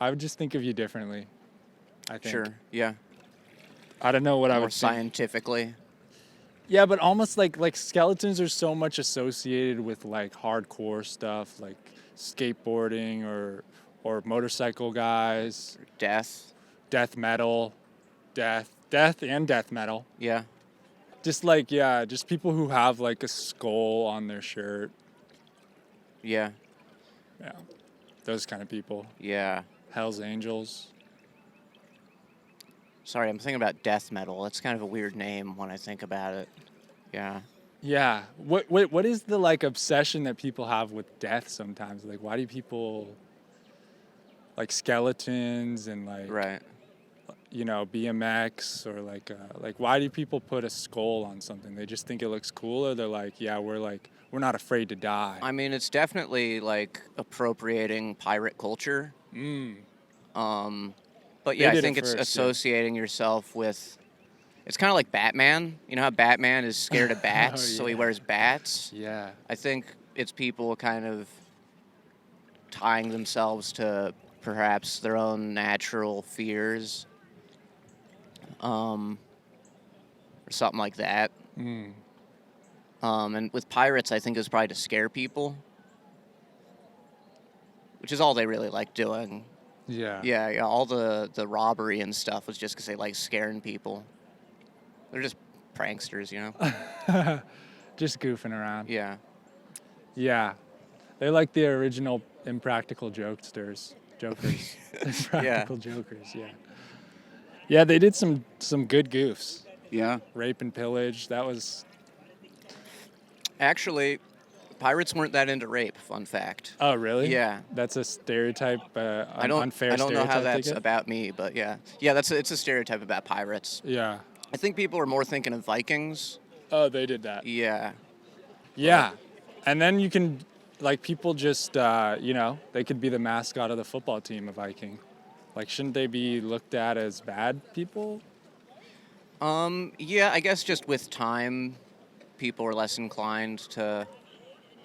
I would just think of you differently. I think. Sure. Yeah. I don't know what I More would think. scientifically. Yeah, but almost like skeletons are so much associated with like hardcore stuff, like skateboarding or motorcycle guys, Death. death metal, death and death metal. Yeah. Just like, yeah, just people who have like a skull on their shirt. Yeah. Yeah. Those kind of people. Yeah. Hell's Angels. Sorry, I'm thinking about death metal. That's kind of a weird name when I think about it. Yeah. Yeah. What is the like obsession that people have with death sometimes? Like why do people like skeletons and like Right. BMX or like why do people put a skull on something? They just think it looks cool, or they're like, yeah, we're not afraid to die. I mean, it's definitely like appropriating pirate culture. But yeah, They I did think it it's first, yeah. associating yourself with. It's kind of like Batman. You know how Batman is scared of bats, so he yeah. wears bats? Yeah. I think it's people kind of tying themselves to perhaps their own natural fears, or something like that. And with pirates, I think it was probably to scare people, which is all they really like doing. Yeah. Yeah, all the robbery and stuff was just because they like scaring people. They're just pranksters, you know? Just goofing around. Yeah. Yeah. They're like the original impractical jokers. Impractical jokers, yeah. Yeah, they did some good goofs. Yeah. Rape and pillage, that was... Actually, pirates weren't that into rape, fun fact. Oh, really? Yeah. That's a stereotype, I don't unfair know how stereotype, that's I guess? about me, but yeah. Yeah, it's a stereotype about pirates. Yeah. I think people are more thinking of Vikings. Oh, they did that. Yeah. Yeah. And then you can, like, people just, they could be the mascot of the football team, a Viking. Like, shouldn't they be looked at as bad people? Yeah, I guess just with time, people are less inclined to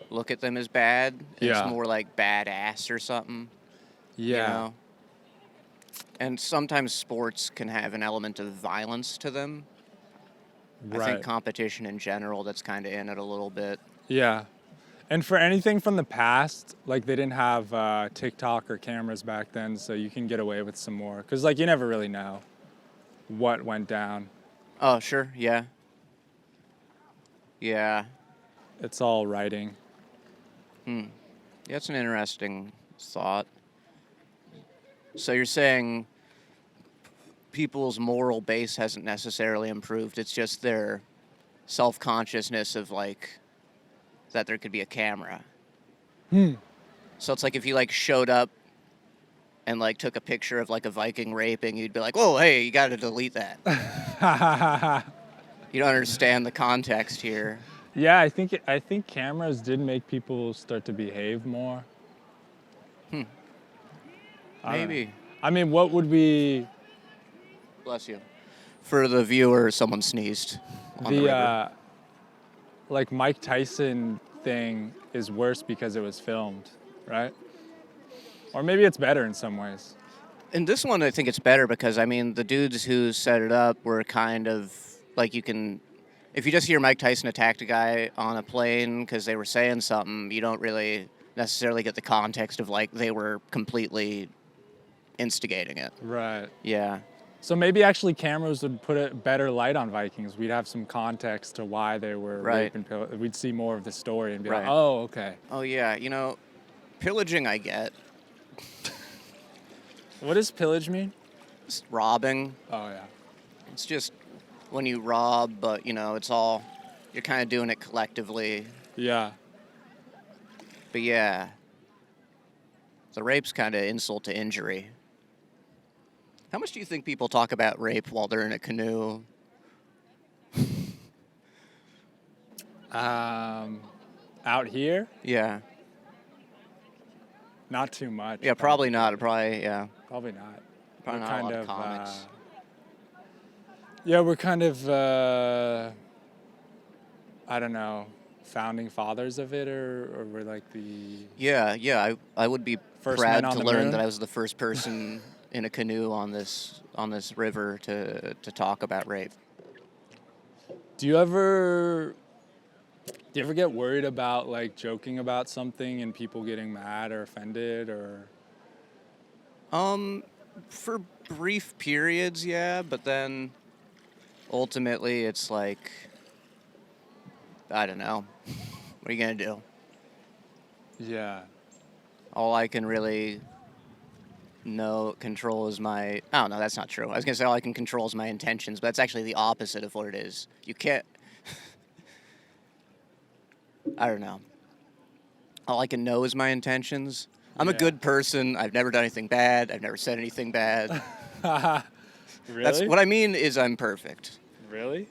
look at them as bad. Yeah. It's more like badass or something. Yeah. You know? And sometimes sports can have an element of violence to them. Right. I think competition in general, that's kind of in it a little bit. Yeah. And for anything from the past, like they didn't have TikTok or cameras back then, so you can get away with some more. Because, like, you never really know what went down. Oh, sure, yeah. Yeah. It's all writing. Yeah, that's an interesting thought. So you're saying people's moral base hasn't necessarily improved. It's just their self-consciousness of, like, that there could be a camera. So it's like if you, like, showed up and, like, took a picture of, like, a Viking raping, you'd be like, whoa, hey, you got to delete that. You don't understand the context here. Yeah, I think cameras did make people start to behave more. I don't Maybe. know. I mean, what would we... Bless you. For the viewer, someone sneezed on the river. Like Mike Tyson thing is worse because it was filmed, right? Or maybe it's better in some ways. In this one, I think it's better because, I mean, the dudes who set it up were kind of, like, you can... If you just hear Mike Tyson attacked a guy on a plane because they were saying something, you don't really necessarily get the context of, like, they were completely instigating it. Right. Yeah. So maybe actually cameras would put a better light on Vikings. We'd have some context to why they were Right. raping. We'd see more of the story and be like, Right. oh, okay. Oh, yeah. You know, pillaging I get. What does pillage mean? It's robbing. Oh, yeah. It's just when you rob, but, you know, it's all... You're kind of doing it collectively. Yeah. But, yeah. The rape's kind of insult to injury. How much do you think people talk about rape while they're in a canoe? Out here, Yeah. not too much. Yeah, probably not. Probably, yeah. Probably not. Probably We're not a lot of comics. Yeah, we're kind of, I don't know, founding fathers of it, or we're like the... Yeah. I would be First men proud on to the learn moon? that I was the first person in a canoe on this river to talk about rape. Do you ever get worried about, like, joking about something and people getting mad or offended, or... For brief periods, yeah, but then ultimately it's like, I don't know. What are you gonna do? Yeah. All I can really control is my... Oh, no, that's not true. I was going to say all I can control is my intentions, but that's actually the opposite of what it is. You can't... I don't know. All I can know is my intentions. I'm a Yeah. good person. I've never done anything bad. I've never said anything bad. That's Really? what I mean is I'm perfect. Really?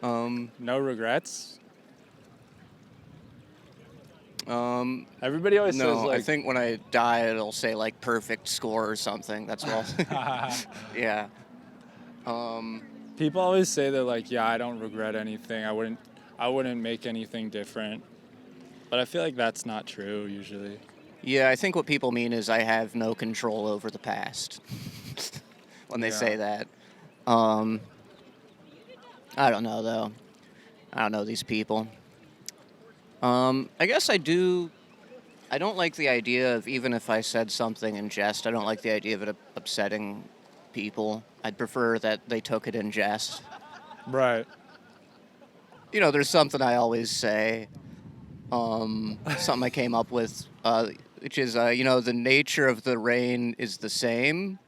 Um, No regrets? um, Everybody always says no, I like, think when I die, it'll say like perfect score or something. That's what yeah. Um, people always say they're like, yeah, I don't regret anything. I wouldn't make anything different. But I feel like that's not true usually. yeah, I think what people mean is I have no control over the past when they say Yeah. that. I don't know though. I don't know these people. I guess I do. I don't like the idea of even if I said something in jest. I don't like the idea of it upsetting people. I'd prefer that they took it in jest. Right. You know, there's something I always say. Something I came up with, which is, you know, the nature of the rain is the same,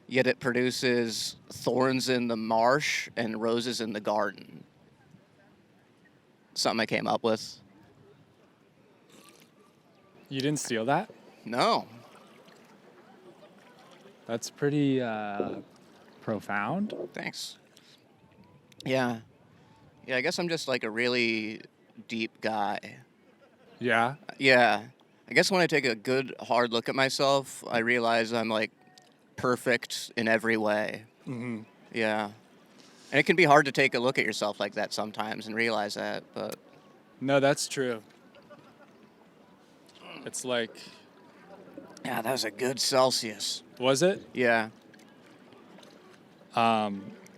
yet it produces thorns in the marsh and roses in the garden. Something I came up with. You didn't steal that? No. That's pretty profound. Thanks. Yeah. Yeah, I guess I'm just like a really deep guy. Yeah. Yeah. I guess when I take a good, hard look at myself, I realize I'm like perfect in every way. Mm-hmm. Yeah. And it can be hard to take a look at yourself like that sometimes and realize that, but No, that's true. It's like, yeah, that was a good Celsius. was it? Yeah.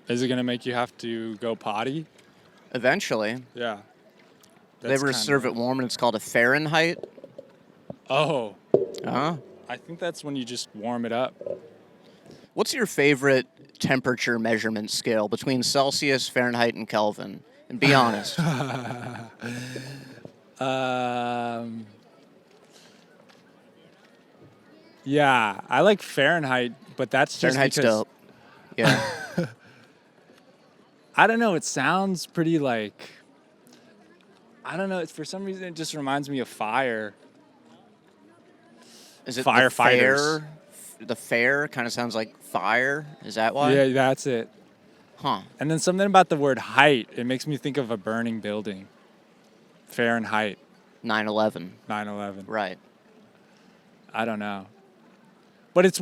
Is it gonna make you have to go potty? Eventually. Yeah. They ever serve it warm and it's called a Fahrenheit? Oh, Huh? I think that's when you just warm it up. What's your favorite temperature measurement scale between Celsius, Fahrenheit, and Kelvin? And be honest. Yeah, I like Fahrenheit, but that's just Fahrenheit's because dope. Yeah. I don't know. It sounds pretty like, I don't know. For some reason, it just reminds me of fire. Is it Firefighters. The fair kind of sounds like fire. Is that why? Yeah, that's it. Huh. And then something about the word height. It makes me think of a burning building. Fahrenheit, 9/11. 9/11. Right. I don't know. But it's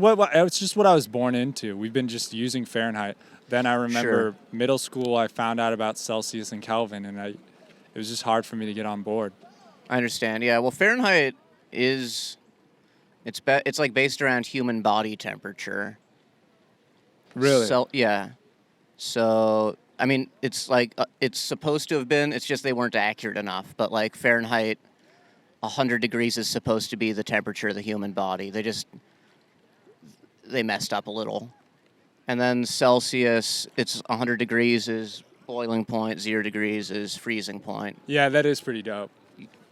just what I was born into. We've been just using Fahrenheit. Then I remember middle school, I found out about Celsius and Kelvin, and it was just hard for me to get on board. I understand. Yeah. Well, Fahrenheit is it's like based around human body temperature. Really? Yeah. So I mean, it's like it's supposed to have been. It's just they weren't accurate enough. But like Fahrenheit, 100 degrees is supposed to be the temperature of the human body. They messed up a little. And then Celsius, it's 100 degrees is boiling point, 0 degrees is freezing point. Yeah, that is pretty dope.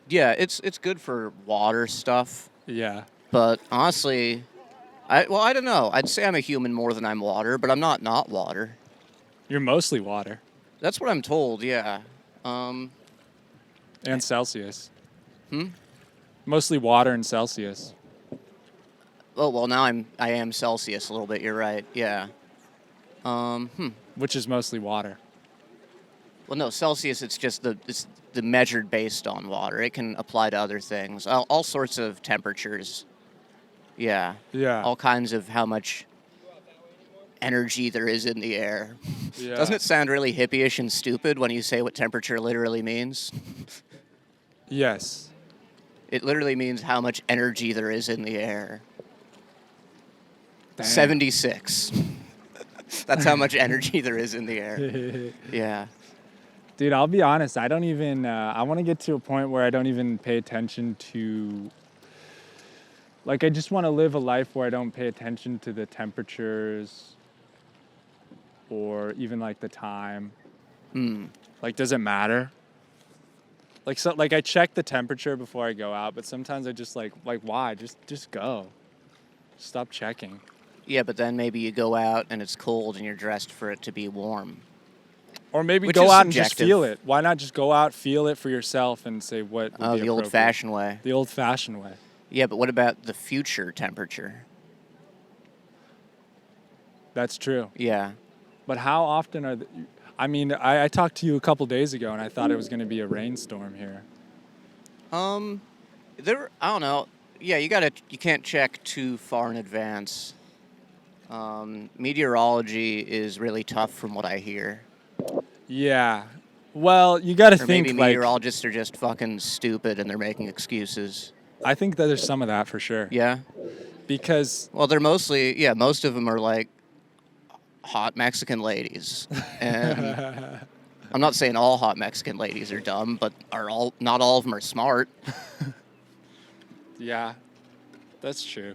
Yeah, it's good for water stuff. Yeah. But honestly, I don't know. I'd say I'm a human more than I'm water, but I'm not water. You're mostly water. That's what I'm told, yeah. And Celsius. Hmm? Mostly water and Celsius. Oh, well, now I am Celsius a little bit, you're right, yeah. Which is mostly water. Well, no, Celsius, it's the measured based on water. It can apply to other things, all sorts of temperatures. Yeah. Yeah. All kinds of how much energy there is in the air. Yeah. Doesn't it sound really hippie-ish and stupid when you say what temperature literally means? Yes. It literally means how much energy there is in the air. Damn. 76. That's how much energy there is in the air. Yeah. Dude, I'll be honest. I don't even, I want to get to a point where I don't even pay attention to, like, I just want to live a life where I don't pay attention to the temperatures or even, like, the time. Like, does it matter? Like, I check the temperature before I go out, but sometimes I just, like, why? Just go. Stop checking. Yeah, but then maybe you go out and it's cold and you're dressed for it to be warm. Or maybe Which go is out and just subjective. feel it. Why not just go out, feel it for yourself, and say what would be The appropriate? old-fashioned way. The old-fashioned way. Yeah, but what about the future temperature? That's true. Yeah. But how often are I mean, I talked to you a couple days ago, and I thought it was going to be a rainstorm here. I don't know. Yeah, you can't check too far in advance. Meteorology is really tough from what I hear. Yeah. Well, you got to Or think maybe like meteorologists are just fucking stupid and they're making excuses. I think that there's some of that for sure. Yeah? Because Well, they're most of them are like hot Mexican ladies. And I'm not saying all hot Mexican ladies are dumb, but not all of them are smart. yeah, that's true.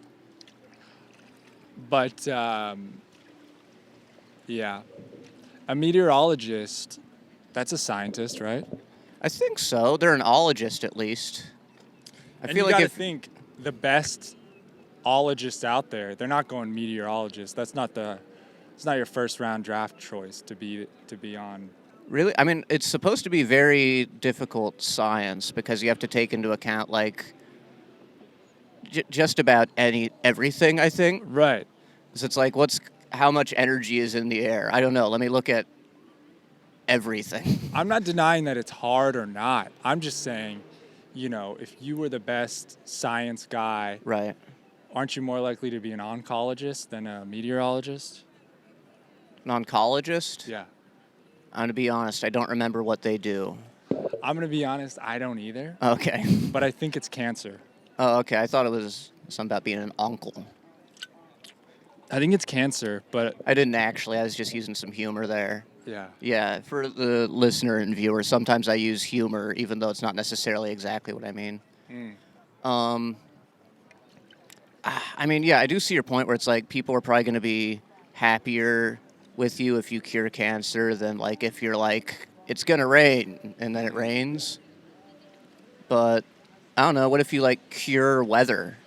But yeah, a meteorologist, that's a scientist, right? I think so. They're an ologist at least. I And feel you like gotta if think the best ologists out there, they're not going meteorologist. It's not your first round draft choice to be on. really, I mean, it's supposed to be very difficult science because you have to take into account like just about everything. I think. Right. So it's like, how much energy is in the air? I don't know. Let me look at everything. I'm not denying that it's hard or not. I'm just saying, if you were the best science guy, Right. aren't you more likely to be an oncologist than a meteorologist? An oncologist? Yeah. I'm going to be honest. I don't remember what they do. I'm going to be honest, I don't either. Okay. But I think it's cancer. Oh, okay. I thought it was something about being an uncle. I think it's cancer, but I didn't actually. I was just using some humor there. yeah. Yeah, for the listener and viewer, sometimes I use humor, even though it's not necessarily exactly what I mean. I mean, yeah, I do see your point where it's like people are probably going to be happier with you if you cure cancer than like if you're like, it's going to rain and then it rains. But I don't know. What if you like cure weather?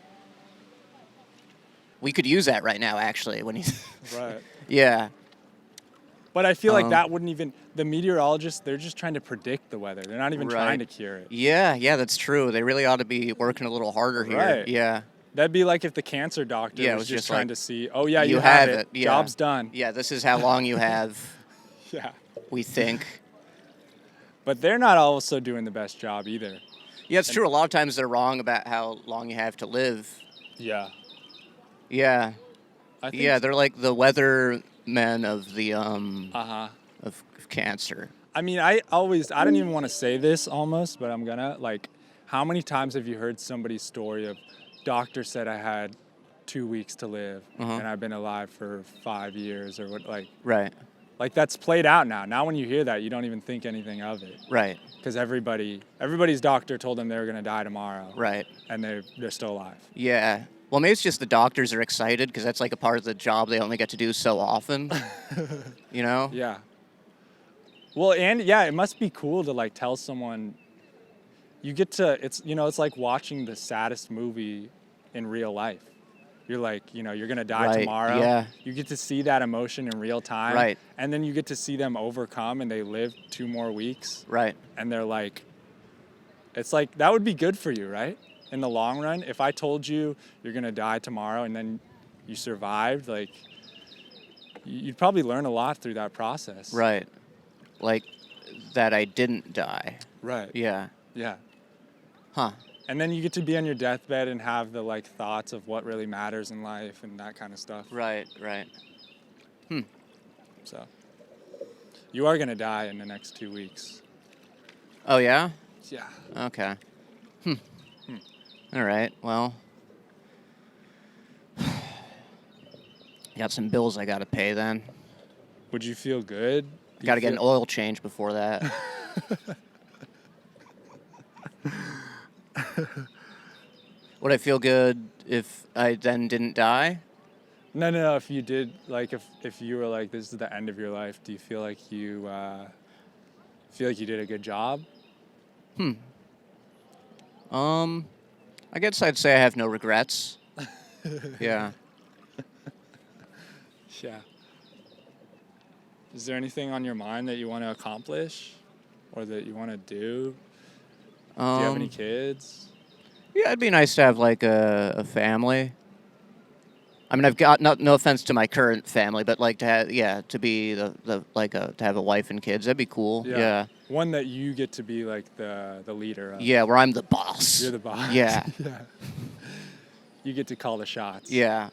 We could use that right now, actually. When you, Right. yeah. But I feel like that wouldn't even, the meteorologists, they're just trying to predict the weather. They're not even trying to cure it. Yeah, that's true. They really ought to be working a little harder here. Right. Yeah. That'd be like if the cancer doctor was just trying like, to see, oh yeah, you have it. Yeah. Job's done. Yeah, this is how long you have, Yeah. we think. But they're not also doing the best job either. Yeah, it's true. A lot of times they're wrong about how long you have to live. Yeah. Yeah. I think Yeah, they're like the weathermen of the of cancer. I mean, I don't even want to say this almost, but I'm gonna. Like, how many times have you heard somebody's story of, doctor said I had 2 weeks to live, and I've been alive for 5 years, or what, like. Right. Like, that's played out now. Now when you hear that, you don't even think anything of it. Right. Because everybody's doctor told them they were gonna die tomorrow. Right. And they're still alive. Yeah. Well, maybe it's just the doctors are excited because that's like a part of the job they only get to do so often. You know? Yeah. Well, and yeah, it must be cool to like tell someone you get to, it's like watching the saddest movie in real life. You're like, you're going to die Right, tomorrow. yeah. You get to see that emotion in real time. Right. And then you get to see them overcome and they live 2 more weeks. Right. And they're like, it's like, that would be good for you, right? In the long run, if I told you you're going to die tomorrow and then you survived, like, you'd probably learn a lot through that process. Right. Like that I didn't die. Right. Yeah. Yeah. Huh. And then you get to be on your deathbed and have the like thoughts of what really matters in life and that kind of stuff. Right. So you are going to die in the next 2 weeks. Oh, yeah? Yeah. Okay. All right. Well, got some bills I got to pay then. Would you feel good? Got to get an oil change before that. Would I feel good if I then didn't die? No. If you did, like, if you were like, this is the end of your life, do you feel like you did a good job? I guess I'd say I have no regrets. Yeah. Yeah. Is there anything on your mind that you want to accomplish or that you want to do? Do you have any kids? Yeah, it'd be nice to have like a family. I mean, I've got no offense to my current family, but like to have, to be to have a wife and kids, that'd be cool. Yeah. One that you get to be like the leader of. Yeah, where I'm the boss. You're the boss. Yeah. Yeah. You get to call the shots. Yeah.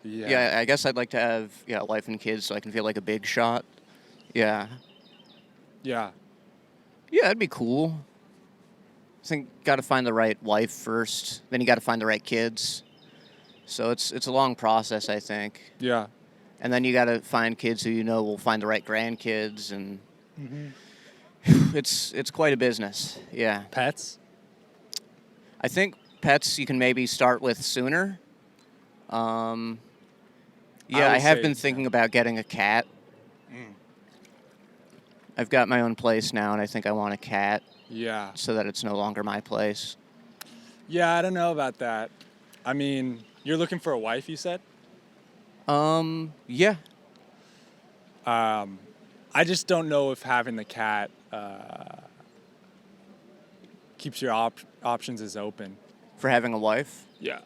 Yeah. Yeah, I guess I'd like to have a wife and kids so I can feel like a big shot. Yeah. Yeah. Yeah, that'd be cool. I think got to find the right wife first, then you got to find the right kids. So it's a long process, I think. Yeah. And then you got to find kids who will find the right grandkids, and it's quite a business. Yeah. Pets? I think pets you can maybe start with sooner. Yeah, I have been thinking about getting a cat. I've got my own place now, and I think I want a cat. Yeah. So that it's no longer my place. Yeah, I don't know about that. I mean, you're looking for a wife, you said? Yeah. I just don't know if having the cat keeps your options as open. For having a wife? Yeah.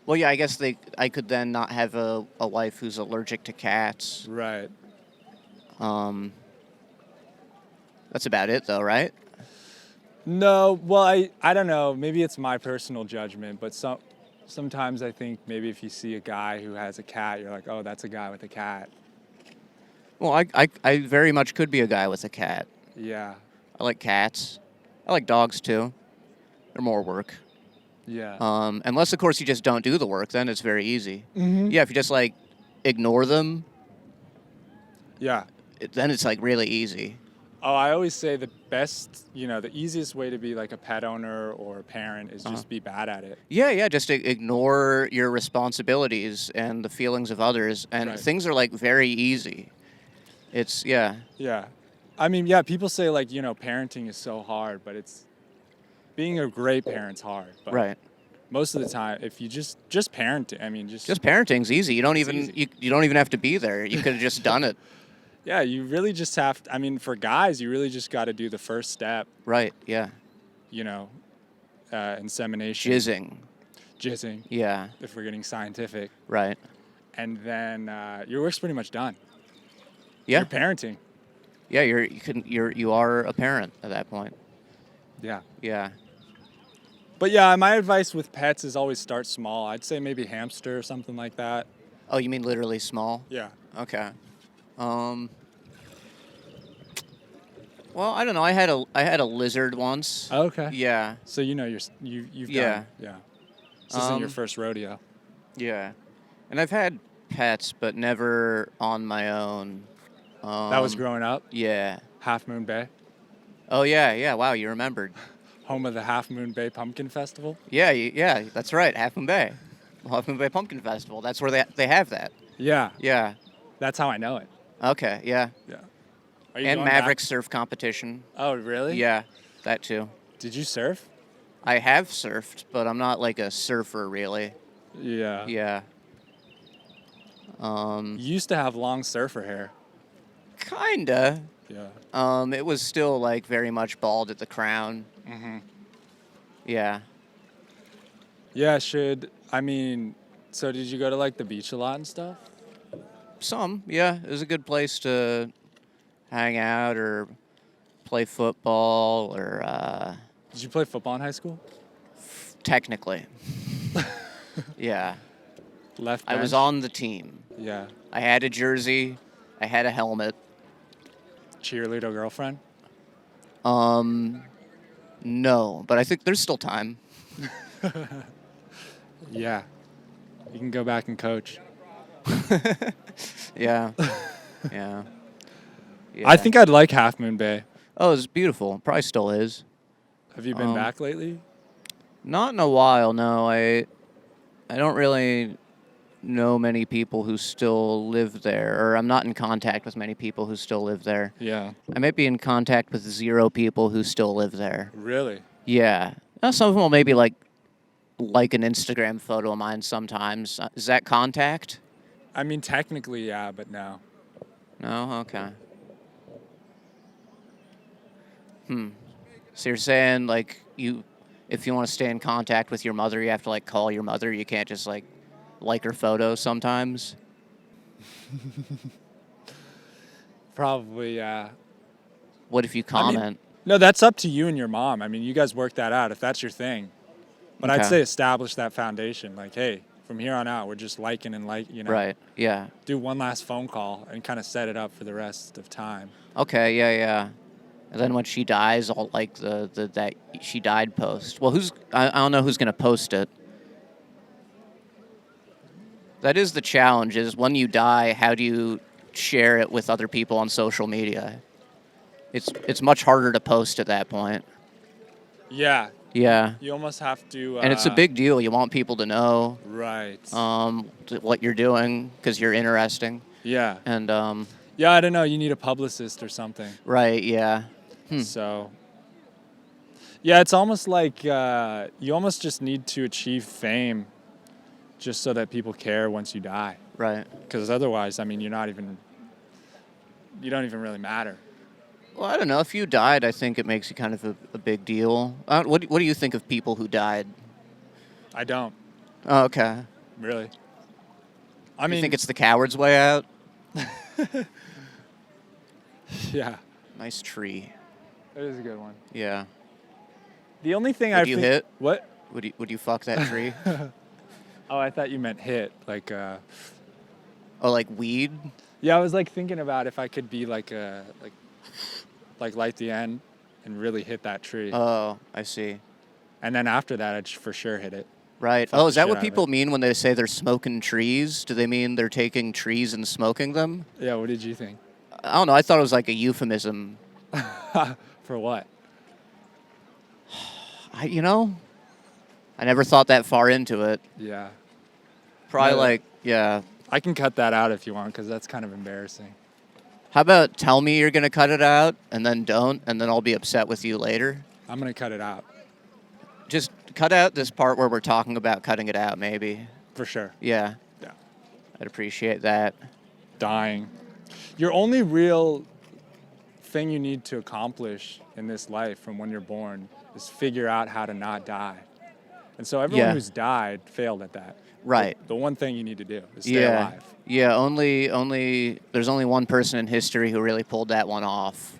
Well, yeah, I guess I could then not have a wife who's allergic to cats. Right. That's about it, though, right? No, well, I don't know. Maybe it's my personal judgment, but sometimes I think maybe if you see a guy who has a cat, you're like, oh, that's a guy with a cat. Well, I very much could be a guy with a cat. Yeah. I like cats. I like dogs, too. They're more work. Yeah. Unless, of course, you just don't do the work, then it's very easy. Mm-hmm. Yeah, if you just, ignore them, Yeah. then it's, really easy. Oh, I always say the best, the easiest way to be like a pet owner or a parent is just be bad at it. Yeah, just ignore your responsibilities and the feelings of others, and Right. things are, very easy. It's, yeah. Yeah. I mean, yeah, people say parenting is so hard, but being a great parent's hard. But Right. most of the time, if you just parent, I mean, just parenting's easy. You don't even easy. you don't even have to be there. You could have just done it. Yeah, you really just have to, I mean, for guys, you really just got to do the first step, Right, yeah. Insemination. Jizzing, Yeah, if we're getting scientific. right. And then your work's pretty much done. Yeah. You're parenting. Yeah, you are a parent at that point. Yeah. Yeah. But yeah, my advice with pets is always start small. I'd say maybe hamster or something like that. Oh, you mean literally small? Yeah. Okay. Well, I don't know. I had a lizard once. Okay. Yeah. So you've Yeah. done, yeah. This isn't your first rodeo. Yeah. And I've had pets, but never on my own. That was growing up. Yeah. Half Moon Bay, Oh yeah. Wow, you remembered. home of the Half Moon Bay Pumpkin Festival. Yeah. That's right. Half Moon Bay. Half Moon Bay Pumpkin Festival. That's where they have that. Yeah. Yeah. That's how I know it. Okay. Yeah. Yeah. Are you And going Maverick back? surf competition. Oh, really? Yeah, that too. Did you surf? I have surfed, but I'm not like a surfer really. Yeah. Yeah. You used to have long surfer hair. Kinda. Yeah. It was still very much bald at the crown. Mhm. Yeah. Yeah. So did you go to the beach a lot and stuff? Some. Yeah, it was a good place to hang out or play football or Did you play football in high school? technically. Yeah. Left I was bench? on the team. Yeah. I had a jersey. I had a helmet. Cheerleader girlfriend? No, but I think there's still time. Yeah. You can go back and coach. Yeah. Yeah. I think I'd like Half Moon Bay. Oh, it's beautiful. Probably still is. Have you been back lately? Not in a while, no. I don't really know many people who still live there, or I'm not in contact with many people who still live there. Yeah. I might be in contact with 0 people who still live there. Really? Yeah. Now, some of them will maybe like an Instagram photo of mine sometimes. Is that contact? I mean, technically, yeah, but no. No? Okay. So you're saying, if you want to stay in contact with your mother, you have to, call your mother? You can't just, like her photos sometimes? Probably, yeah. What if you I mean, comment? no, that's up to you and your mom. I mean, you guys work that out if that's your thing. But I'd Okay. say establish that foundation. Like, hey, from here on out, we're just liking and Right. Yeah. do one last phone call and kind of set it up for the rest of time. Okay. Yeah. Yeah. And then when she dies, I'll like the that she died post. Well, I don't know who's gonna post it. That is the challenge. Is when you die, how do you share it with other people on social media? It's much harder to post at that point. Yeah, Yeah. you almost have to. And it's a big deal. You want people to know Right. what you're doing because you're interesting. Yeah. And Yeah, I don't know. You need a publicist or something. right, yeah. So. Yeah, it's almost like you almost just need to achieve fame just so that people care once you die. Right. Because otherwise, I mean, you don't even really matter. Well, I don't know. If you died, I think it makes you kind of a big deal. What do you think of people who died? I don't, Oh, okay. really. I You mean, think it's the coward's way out? yeah, Nice tree. that is a good one. Yeah. The only thing Would you hit? What? Would you fuck that tree? Oh, I thought you meant hit. Like, Oh, like weed? yeah, I was like thinking about if I could be like light the end and really hit that tree. Oh, I see. And then after that, I'd for sure hit it. Right. Fuck Oh, the is that shit what out of people it. mean when they say they're smoking trees? Do they mean they're taking trees and smoking them? Yeah, what did you think? I don't know. I thought it was like a euphemism. For what? I never thought that far into it. Yeah. Probably Yeah. yeah. I can cut that out if you want, because that's kind of embarrassing. How about tell me you're going to cut it out and then don't, and then I'll be upset with you later? I'm going to cut it out. Just cut out this part where we're talking about cutting it out, maybe. For sure. Yeah. Yeah. I'd appreciate that. Dying. Your only real thing you need to accomplish in this life from when you're born is figure out how to not die. And so everyone Yeah. who's died failed at that. Right. The one thing you need to do is stay Yeah. alive. Yeah, there's only one person in history who really pulled that one off.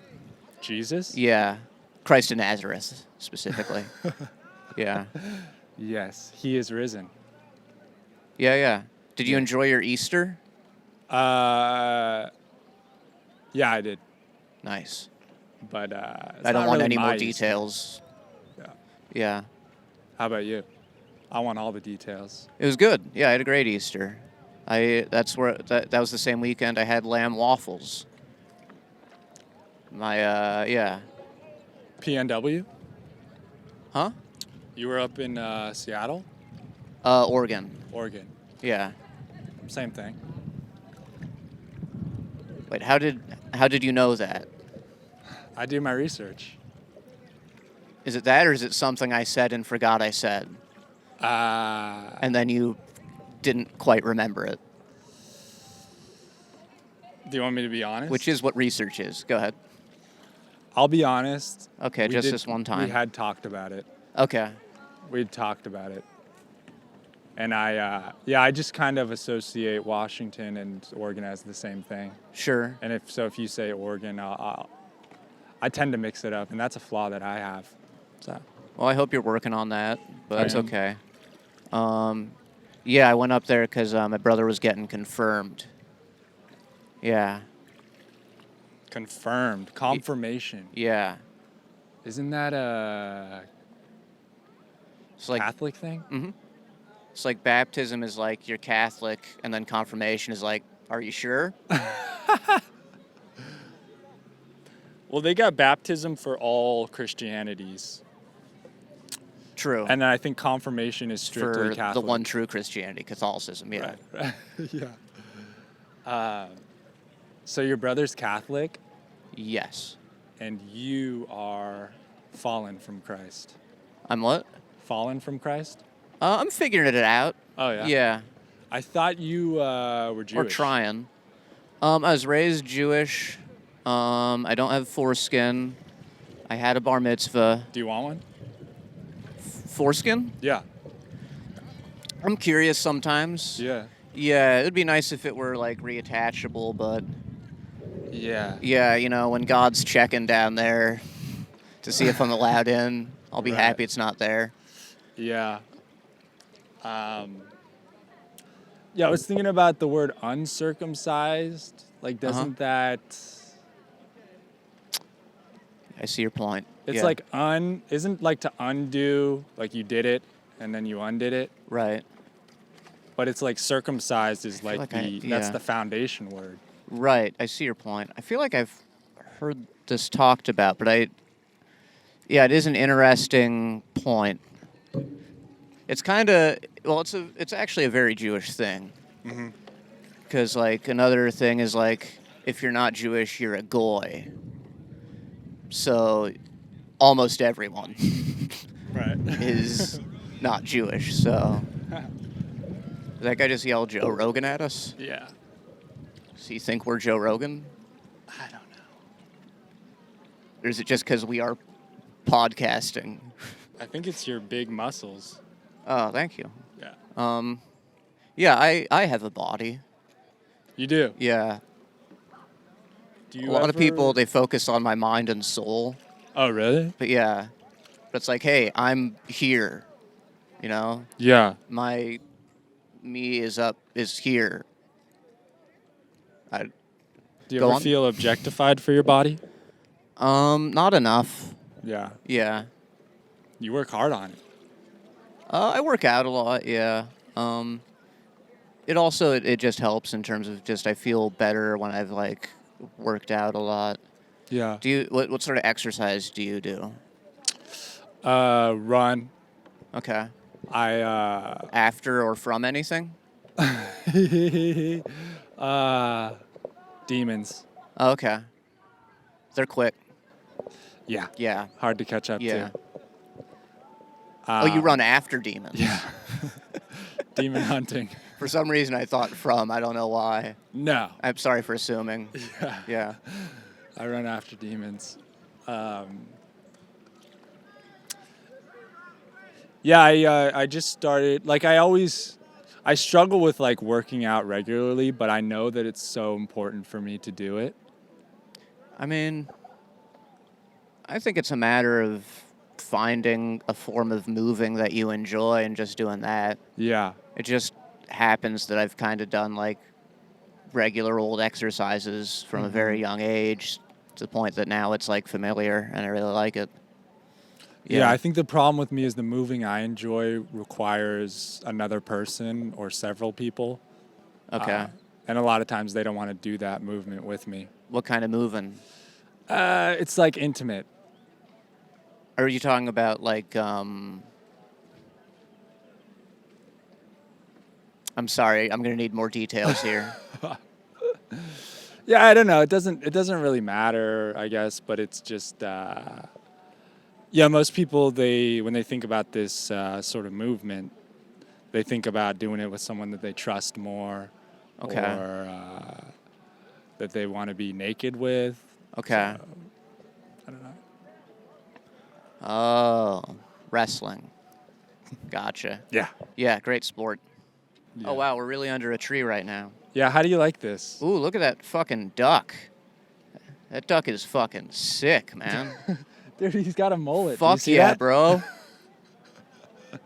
Jesus? Yeah. Christ of Nazareth, specifically. Yeah. Yes, he is risen. Yeah, yeah. Did you enjoy your Easter? Yeah, I did. Nice. But I don't want any more details. Yeah. Yeah. How about you? I want all the details. It was good. Yeah, I had a great Easter. That was the same weekend I had lamb waffles. Yeah. PNW? Huh? You were up in Seattle? Oregon. Oregon. Yeah. Same thing. Wait, how did you know that? I do my research. Is it that, or is it something I said and forgot I said? And then you didn't quite remember it. Do you want me to be honest? Which is what research is. Go ahead. I'll be honest. Okay, just this one time. We had talked about it. Okay. We'd talked about it. And I just kind of associate Washington and Oregon as the same thing. Sure. And if you say Oregon, I tend to mix it up, and that's a flaw that I have. So. Well, I hope you're working on that, but I that's am. okay. Yeah, I went up there because my brother was getting confirmed. Yeah. Confirmed. Confirmation. Yeah. Isn't that a It's like Catholic thing? it's like baptism is like you're Catholic, and then confirmation is like, are you sure? Well, they got baptism for all Christianities. True. And then I think confirmation is strictly for Catholic. the one true Christianity, Catholicism. Yeah. Right. Yeah. So your brother's Catholic, Yes. and you are fallen from Christ. I'm what? Fallen from Christ? I'm figuring it out. Oh, yeah? Yeah. I thought you were Jewish. Or trying. I was raised Jewish. I don't have foreskin. I had a bar mitzvah. Do you want one? Foreskin? Yeah. I'm curious sometimes. Yeah. Yeah, it would be nice if it were like reattachable, but Yeah. yeah, you know, when God's checking down there to see if I'm allowed in, I'll be Right. happy it's not there. Yeah. Yeah, I was thinking about the word uncircumcised. Like, Uh-huh. doesn't that? I see your point. It's Yeah. like isn't like to undo, like you did it and then you undid it. Right. But it's like circumcised is feel like like that's yeah. the foundation word. Right. I see your point. I feel like I've heard this talked about, but yeah, it is an interesting point. It's kind of well, it's actually a very Jewish thing. Mm-hmm. Because like another thing is like if you're not Jewish, you're a goy. So almost everyone Right. is not Jewish. So did that guy just yell Joe Rogan at us? Yeah. Does he think we're Joe Rogan? I don't know. Or is it just because we are podcasting? I think it's your big muscles. Oh, thank you. Yeah. Yeah, I have a body. You do. Yeah. Do you A lot of people, ever- they focus on my mind and soul. Oh, really? But yeah. But it's like, hey, I'm here. You know? Yeah. My me is here. Do you Go ever on. feel objectified for your body? Not enough. Yeah. Yeah. You work hard on it. I work out a lot, yeah. It also it just helps in terms of just I feel better when I've like worked out a lot. Yeah. Do you what sort of exercise do you do? Run. Okay. I After or from anything? demons. Oh, okay. They're quick. Yeah. Yeah. Hard to catch up Yeah. to. Oh, you run after demons. Yeah. Demon hunting. For some reason I thought from, I don't know why. No. I'm sorry for assuming. Yeah. Yeah. I run after demons. Yeah, I just started, like I struggle with like working out regularly, but I know that it's so important for me to do it. I mean, I think it's a matter of finding a form of moving that you enjoy and just doing that. Yeah. It just happens that I've kind of done like regular old exercises from a very young age to the point that now it's like familiar and I really like it. Yeah, I think the problem with me is the moving I enjoy requires another person or several people. Okay. And a lot of times they don't want to do that movement with me. What kind of moving? It's like intimate. Are you talking about like I'm sorry, I'm going to need more details here. Yeah, I don't know. It doesn't really matter, I guess, but it's just yeah, most people when they think about this sort of movement, they think about doing it with someone that they trust more, Okay. or that they want to be naked with. Okay. So, I don't know. Oh, wrestling. Gotcha. Yeah. Yeah, great sport. Yeah. Oh, wow, we're really under a tree right now. Yeah. How do you like this? Ooh, look at that fucking duck. That duck is fucking sick, man. Dude, he's got a mullet. Do you Fuck see yeah, that? bro. You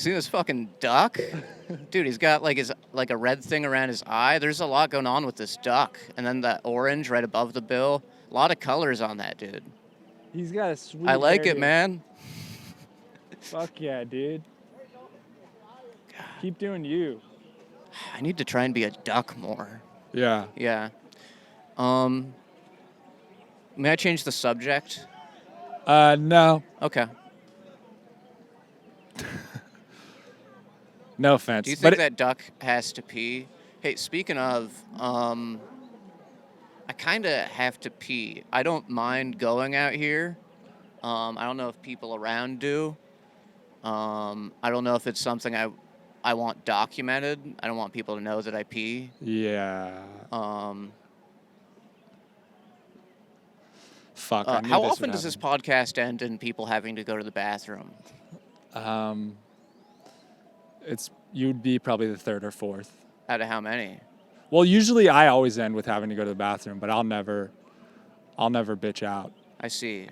see this fucking duck? Dude, he's got like a red thing around his eye. There's a lot going on with this duck. And then that orange right above the bill. A lot of colors on that, dude. He's got a sweet. I like it, hairdo. man. Fuck yeah, dude. Keep doing you. I need to try and be a duck more. Yeah. Yeah. May I change the subject? No. Okay. No offense. Do you but think that duck has to pee? Hey, speaking of, I kind of have to pee. I don't mind going out here. I don't know if people around do. I don't know if it's something I want documented. I don't want people to know that I pee. Yeah. Fuck. I knew How this often would does this happen. podcast end in people having to go to the bathroom? You'd be probably the third or fourth. Out of how many? Well, usually I always end with having to go to the bathroom, but I'll never bitch out. I see.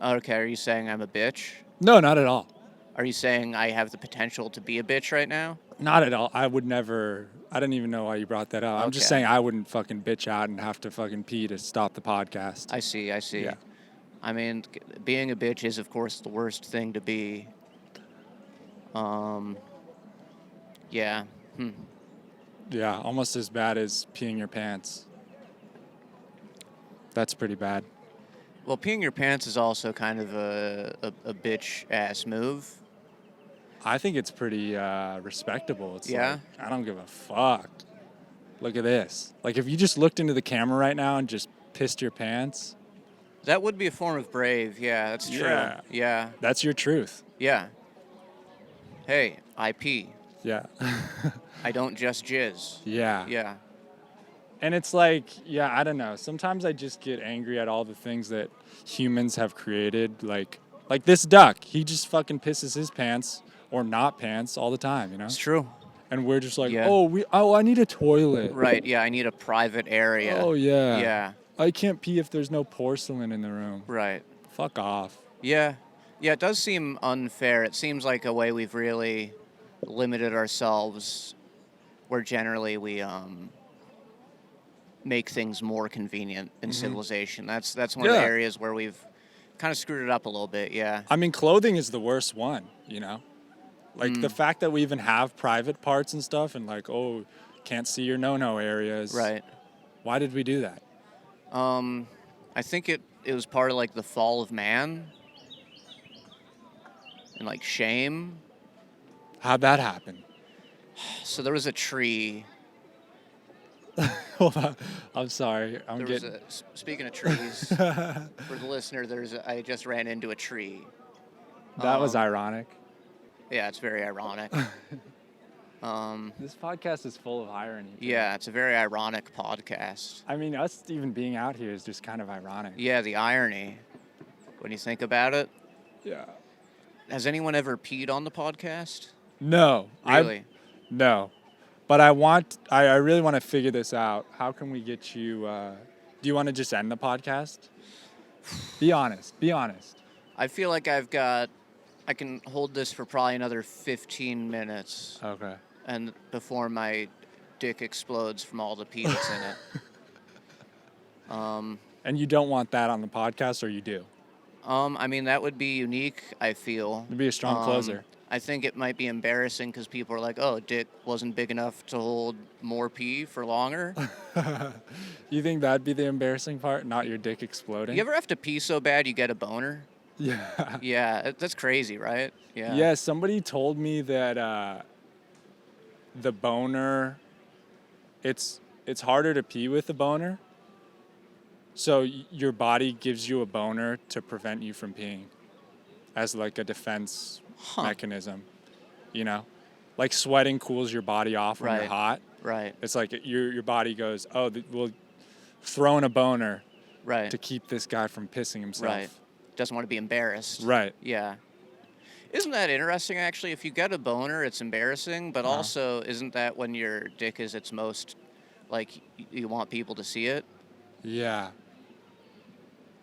Okay, are you saying I'm a bitch? No, not at all. Are you saying I have the potential to be a bitch right now? Not at all. I would never. I didn't even know why you brought that up. I'm just Okay. saying I wouldn't fucking bitch out and have to fucking pee to stop the podcast. I see. Yeah. I mean, being a bitch is, of course, the worst thing to be. Yeah. Yeah, almost as bad as peeing your pants. That's pretty bad. Well, peeing your pants is also kind of a bitch-ass move. I think it's pretty respectable. It's Yeah? like, I don't give a fuck. Look at this. Like, if you just looked into the camera right now and just pissed your pants. That would be a form of brave. Yeah, that's true. Yeah. Yeah. That's your truth. Yeah. Hey, I pee. Yeah. I don't just jizz. Yeah. Yeah. And it's like, yeah, I don't know. Sometimes I just get angry at all the things that humans have created. Like this duck. He just fucking pisses his pants or not pants all the time, you know? It's true. And we're just like, Yeah. I need a toilet. Right. Yeah, I need a private area. Oh, yeah. Yeah. I can't pee if there's no porcelain in the room. Right. Fuck off. Yeah. Yeah, it does seem unfair. It seems like a way we've really limited ourselves where generally we make things more convenient in civilization. That's one of the Yeah. areas where we've kind of screwed it up a little bit, yeah. I mean, clothing is the worst one, you know? Like, the fact that we even have private parts and stuff and, like, oh, can't see your no-no areas. Right. Why did we do that? I think it was part of like the fall of man and like shame. How'd that happen? So there was a tree. Hold on. I'm sorry. Speaking of trees, for the listener, I just ran into a tree. That was ironic. Yeah, it's very ironic. This podcast is full of irony. Yeah, it's a very ironic podcast. I mean, us even being out here is just kind of ironic. Yeah, the irony. When you think about it. Yeah. Has anyone ever peed on the podcast? No. Really? No. But I really want to figure this out. How can we get you, do you want to just end the podcast? Be honest. I feel like I can hold this for probably another 15 minutes. Okay. And before my dick explodes from all the pee that's in it. And you don't want that on the podcast, or you do? I mean, that would be unique, I feel. It'd be a strong closer. I think it might be embarrassing because people are like, oh, dick wasn't big enough to hold more pee for longer. You think that'd be the embarrassing part, not your dick exploding? You ever have to pee so bad you get a boner? Yeah. Yeah, that's crazy, right? Yeah. Yeah, somebody told me that the boner, it's harder to pee with the boner. So your body gives you a boner to prevent you from peeing as like a defense mechanism, you know? Like sweating cools your body off when you're hot. Right. It's like your body goes, oh, we'll throw in a boner to keep this guy from pissing himself. Right. Doesn't want to be embarrassed. Right. Yeah. Isn't that interesting, actually? If you get a boner, it's embarrassing, but also isn't that when your dick is its most, like, you want people to see it? Yeah.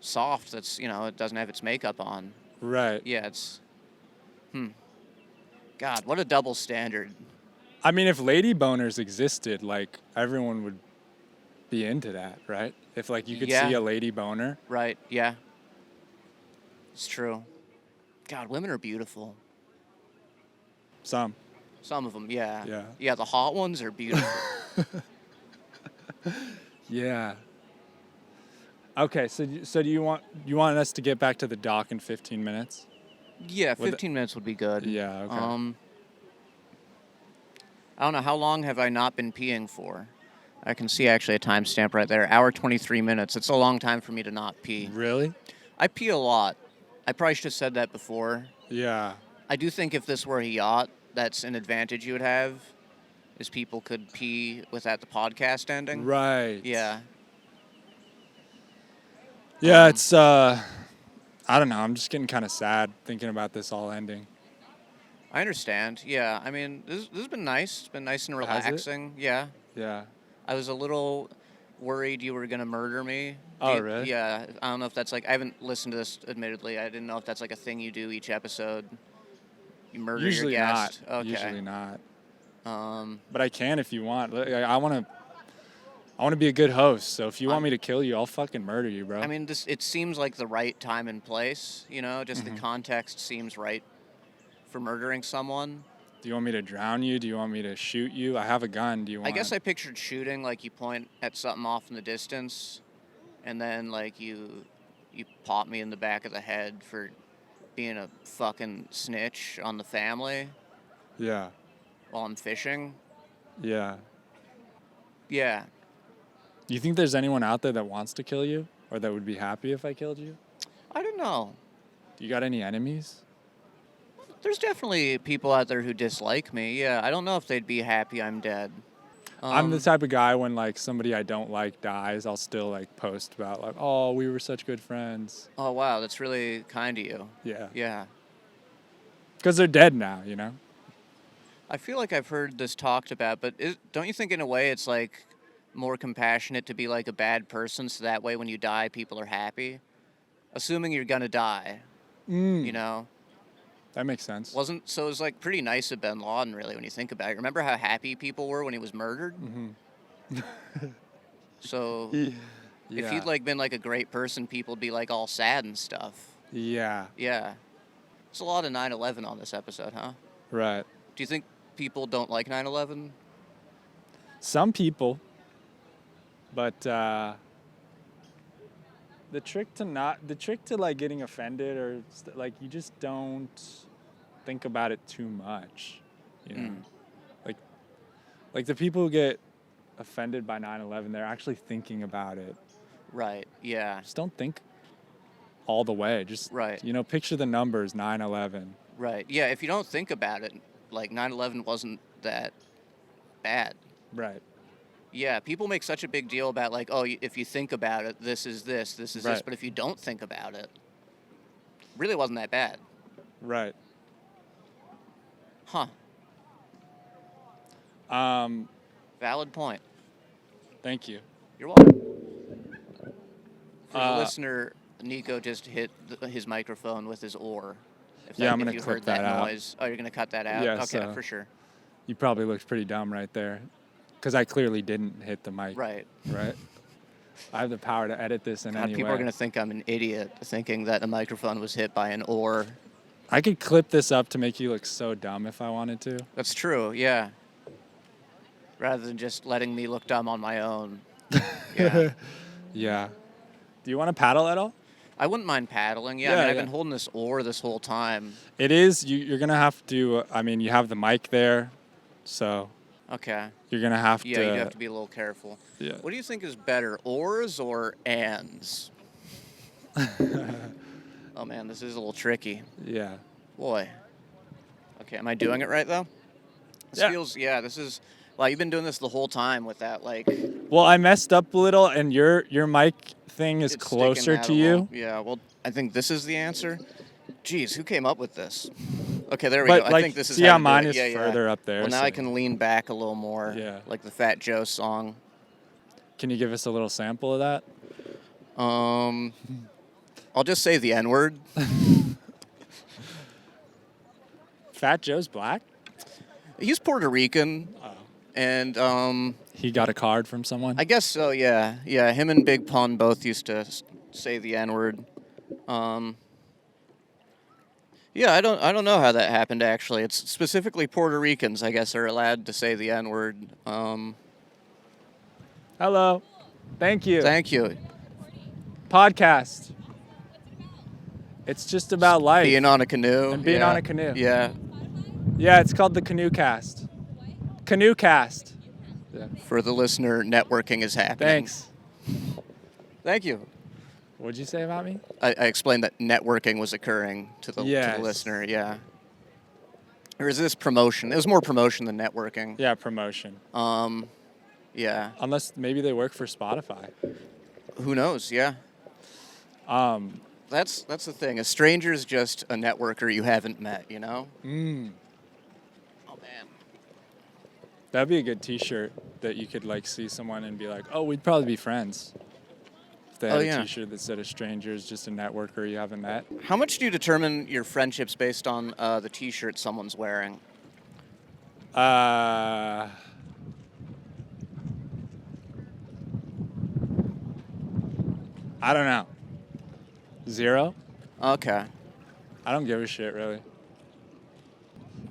Soft, that's, it doesn't have its makeup on. Right. Yeah, it's, God, what a double standard. I mean, if lady boners existed, like, everyone would be into that, right? If, like, you could see a lady boner. Right, yeah. It's true. God, women are beautiful. Some of them, yeah. Yeah. Yeah, the hot ones are beautiful. Yeah. Okay, so do you want us to get back to the dock in 15 minutes? Yeah, 15 minutes would be good. Yeah, okay. I don't know, how long have I not been peeing for? I can see actually a timestamp right there. Hour 23 minutes. It's a long time for me to not pee. Really? I pee a lot. I probably should have said that before. Yeah. I do think if this were a yacht, that's an advantage you would have, is people could pee without the podcast ending. Right. Yeah. Yeah, it's, I don't know, I'm just getting kind of sad thinking about this all ending. I understand. Yeah, I mean, this has been nice. It's been nice and Has it? relaxing. Yeah. Yeah. I was a little worried you were gonna murder me. Oh, really? Yeah, I don't know if that's like, I haven't listened to this, admittedly. I didn't know if that's like a thing you do each episode. You murder your Usually not. guest. Okay. Usually not. Um, But I can if you want. I want to be a good host. So if you want me to kill you, I'll fucking murder you, bro. I mean, it seems like the right time and place. You know, just the context seems right for murdering someone. Do you want me to drown you? Do you want me to shoot you? I have a gun. Do you want? I guess I pictured shooting, like you point at something off in the distance, and then like you pop me in the back of the head for being a fucking snitch on the family Yeah. while I'm fishing. Yeah. Yeah. Do you think there's anyone out there that wants to kill you, or that would be happy if I killed you? I don't know. Do you got any enemies? There's definitely people out there who dislike me. Yeah, I don't know if they'd be happy I'm dead. I'm the type of guy when like somebody I don't like dies, I'll still like post about like, oh, we were such good friends. Oh, wow, that's really kind of you. Yeah. Yeah. Because they're dead now, you know? I feel like I've heard this talked about, but don't you think in a way it's like more compassionate to be like a bad person so that way when you die, people are happy? Assuming you're gonna die, you know? That makes sense. So it was like pretty nice of Bin Laden, really, when you think about it. Remember how happy people were when he was murdered? So if he'd like been like a great person, people'd be like all sad and stuff. Yeah. Yeah. It's a lot of 9/11 on this episode, huh? Right. Do you think people don't like 9/11? Some people, but the trick to like getting offended or like you just don't think about it too much, you know. Like the people who get offended by 9/11, they're actually thinking about it. Right. Yeah. Just don't think all the way. Just Right. you know, picture the numbers 9/11. Right. Yeah. If you don't think about it, like 9/11 wasn't that bad. Right. Yeah, people make such a big deal about like, oh, if you think about it, this is this is this. Right. But if you don't think about it, really wasn't that bad. Right. Huh. Valid point. Thank you. You're welcome. For the listener, Nico just hit his microphone with his oar. I'm gonna if you clip heard that out. noise. Oh, you're gonna cut that out? Yeah, Okay, so- for sure. You probably looked pretty dumb right there, because I clearly didn't hit the mic. Right. Right. I have the power to edit this in God, any people way. are gonna think I'm an idiot, thinking that the microphone was hit by an oar. I could clip this up to make you look so dumb if I wanted to. That's true. Yeah. Rather than just letting me look dumb on my own. Yeah. Yeah. Do you want to paddle at all? I wouldn't mind paddling. Yeah, I Yeah, mean, I've yeah. been holding this oar this whole time. It is. You're gonna have to. I mean, you have the mic there, so Okay. you're gonna have Yeah, to. you do have to be a little careful. Yeah. What do you think is better, oars or ands? Oh man, this is a little tricky. Yeah. Boy. Okay, am I doing it right though? This Yeah. feels. Yeah, this is. Wow, you've been doing this the whole time with that, like. Well, I messed up a little, and your mic thing is it's closer sticking out to a you. little. Yeah. Well, I think this is the answer. Jeez, who came up with this? Okay, there we But go. like, I think this is see how how to do mine it. is Yeah, yeah. further up there. Well, now so- I can lean back a little more. Yeah. Like the Fat Joe song. Can you give us a little sample of that? I'll just say the N-word. Fat Joe's black. He's Puerto Rican, and He got a card from someone. I guess so. Yeah, yeah. Him and Big Pun both used to say the N-word. Yeah, I don't know how that happened. Actually, it's specifically Puerto Ricans, I guess, are allowed to say the N-word. Hello. Thank you. Thank you. Podcast. It's just about life. Being on a canoe. And being yeah. on a canoe. Yeah. Yeah, it's called the Canoecast. Canoecast. Yeah. For the listener, networking is happening. Thanks. Thank you. What'd you say about me? I explained that networking was occurring to the Yes. listener. Yeah. Or is this promotion? It was more promotion than networking. Yeah, promotion. Yeah. Unless maybe they work for Spotify. Who knows? Yeah. That's the thing. A stranger's just a networker you haven't met. You know. man. That'd be a good T-shirt that you could like see someone and be like, "Oh, we'd probably be friends." If they had a T-shirt that said "A stranger is just a networker you haven't met." How much do you determine your friendships based on the T-shirt someone's wearing? I don't know. 0? Okay. I don't give a shit really.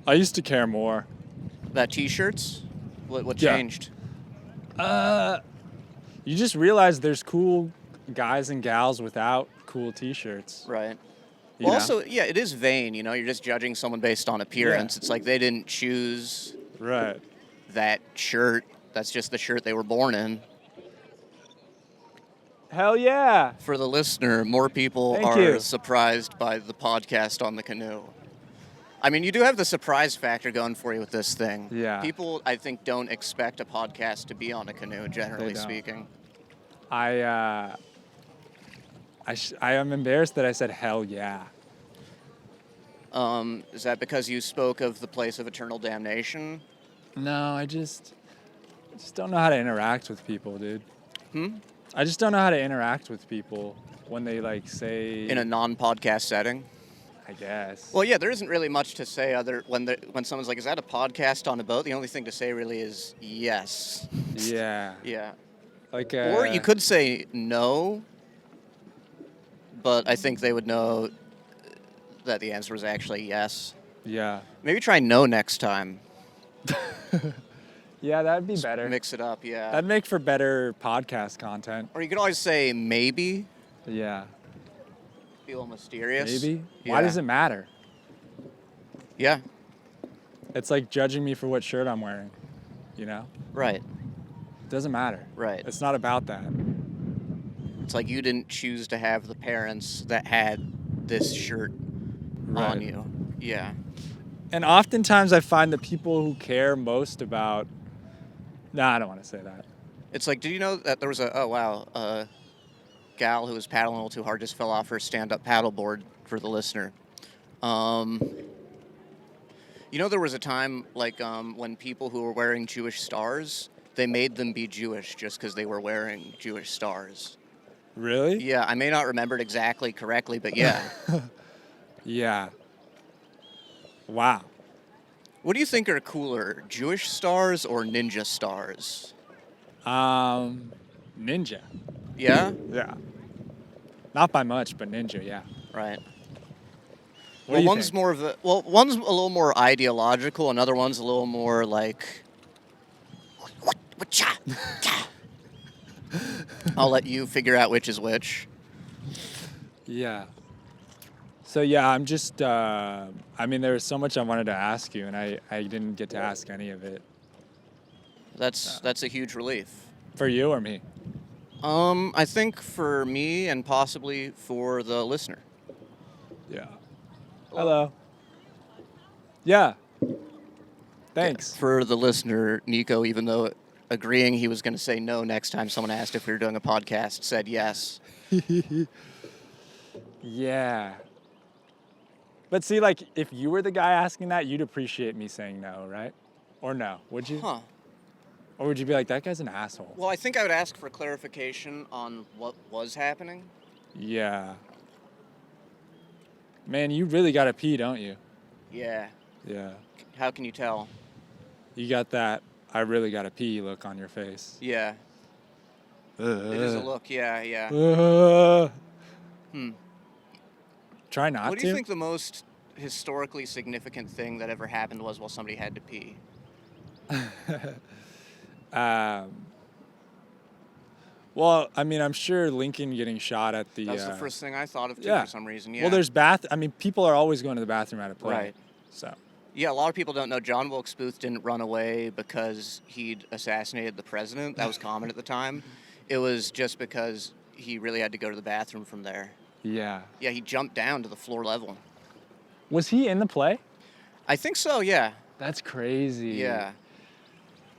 I used to care more. That T-shirts? What Yeah. changed? You just realize there's cool guys and gals without cool T-shirts. Right. You Well, know? also, yeah, it is vain. You know, you're just judging someone based on appearance. Yeah. It's like they didn't choose Right. that shirt. That's just the shirt they were born in. Hell yeah. For the listener, more people Thank are you. surprised by the podcast on the canoe. I mean, you do have the surprise factor going for you with this thing. Yeah. People, I think, don't expect a podcast to be on a canoe, generally They don't. speaking. I am embarrassed that I said hell yeah. Is that because you spoke of the place of eternal damnation? No, I just don't know how to interact with people, dude. I just don't know how to interact with people when they like say In a non-podcast setting? I guess. Well, yeah, there isn't really much to say other when someone's like, "Is that a podcast on a boat?" The only thing to say really is yes. Yeah. Yeah. Like Or you could say no, but I think they would know that the answer was actually yes. Yeah. Maybe try no next time. Yeah, that'd be better. Mix it up, yeah. That'd make for better podcast content. Or you could always say maybe. Yeah. Be a little mysterious. Maybe. Yeah. Why does it matter? Yeah, It's like judging me for what shirt I'm wearing. You know? right. It doesn't matter. Right. It's not about that. It's like you didn't choose to have the parents that had this shirt on Right. you. Yeah. And oftentimes I find the people who care most about I don't want to say that. It's like, did you know that there was a gal who was paddling a little too hard just fell off her stand-up paddleboard for the listener. You know, there was a time like when people who were wearing Jewish stars, they made them be Jewish just because they were wearing Jewish stars. Really? Yeah, I may not remember it exactly correctly, but yeah. Yeah. Wow. What do you think are cooler, Jewish stars or ninja stars? Ninja. Yeah? Yeah. Not by much, but ninja, yeah. Right. What do you one's think? more of one's a little more ideological, another one's a little more like cha. I'll let you figure out which is which. Yeah. So yeah, I'm just I mean there was so much I wanted to ask you and I didn't get to ask any of it. That's a huge relief. For you or me? I think for me and possibly for the listener. Yeah. Hello. Yeah. Thanks. For the listener, Nico, even though agreeing he was going to say no next time someone asked if we were doing a podcast, said yes. Yeah. But see, like, if you were the guy asking that, you'd appreciate me saying no, right? Or no, would you? Huh. Or would you be like, that guy's an asshole? Well, I think I would ask for clarification on what was happening. Yeah. Man, you really gotta pee, don't you? Yeah. Yeah. How can you tell? You got that I really gotta pee look on your face. Yeah. It is a look. Yeah, yeah. Try not to. What do you think the most historically significant thing that ever happened was while somebody had to pee? Well, I mean, I'm sure Lincoln getting shot at the. That was the first thing I thought of too yeah. for some reason. Yeah. Well, there's I mean, people are always going to the bathroom at a play. Right. So. Yeah, a lot of people don't know John Wilkes Booth didn't run away because he'd assassinated the president. That was common at the time. It was just because he really had to go to the bathroom from there. Yeah. Yeah, he jumped down to the floor level. Was he in the play? I think so, yeah. That's crazy. Yeah.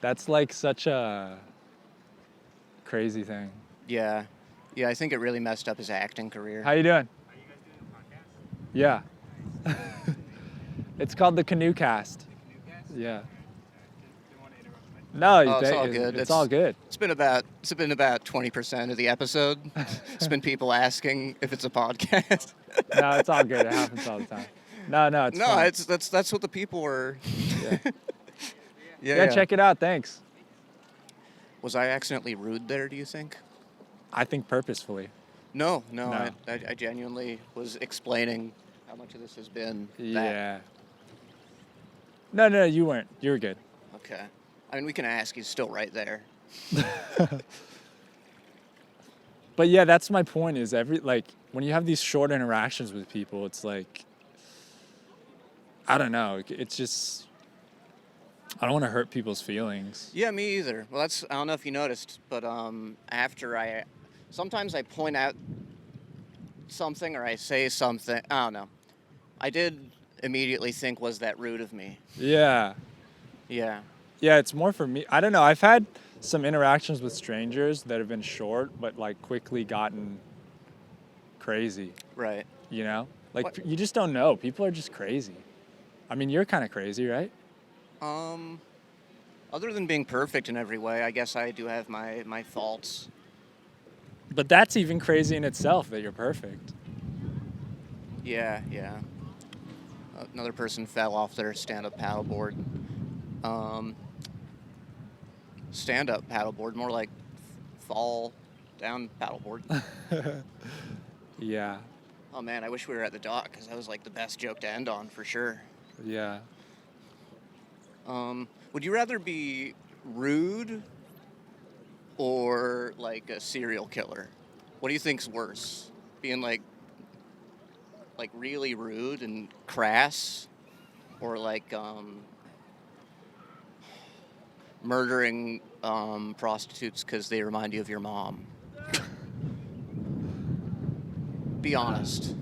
That's like such a crazy thing. Yeah. Yeah, I think it really messed up his acting career. How you doing? Are you guys doing a podcast? Yeah. It's called the Canoecast. Yeah. No, Oh, it's all good. It's all good. It's been about 20% of the episode. It's been people asking if it's a podcast. No, it's all good. It happens all the time. No, it's No, fun. that's what the people were. Yeah. Yeah. Check it out. Thanks. Was I accidentally rude there, do you think? I think purposefully. No. No. I genuinely was explaining how much of this has been that. Yeah. No, you weren't. You were good. Okay. I mean, we can ask. He's still right there. But yeah, that's my point is when you have these short interactions with people, it's like, I don't know. It's just, I don't want to hurt people's feelings. Yeah, me either. Well, I don't know if you noticed, but sometimes I point out something or I say something. I don't know. I did immediately think, was that rude of me? Yeah. Yeah. Yeah, it's more for me. I don't know. I've had some interactions with strangers that have been short, but like quickly gotten crazy. Right. You know? Like, What? you just don't know. People are just crazy. I mean, you're kind of crazy, right? Other than being perfect in every way, I guess I do have my faults. But that's even crazy in itself that you're perfect. Yeah. Another person fell off their stand-up paddleboard. Stand-up paddleboard, more like fall down paddleboard. Yeah. Oh man, I wish we were at the dock because that was like the best joke to end on for sure. Yeah. Would you rather be rude or like a serial killer? What do you think's worse? Being like really rude and crass, or like murdering prostitutes because they remind you of your mom? Be honest.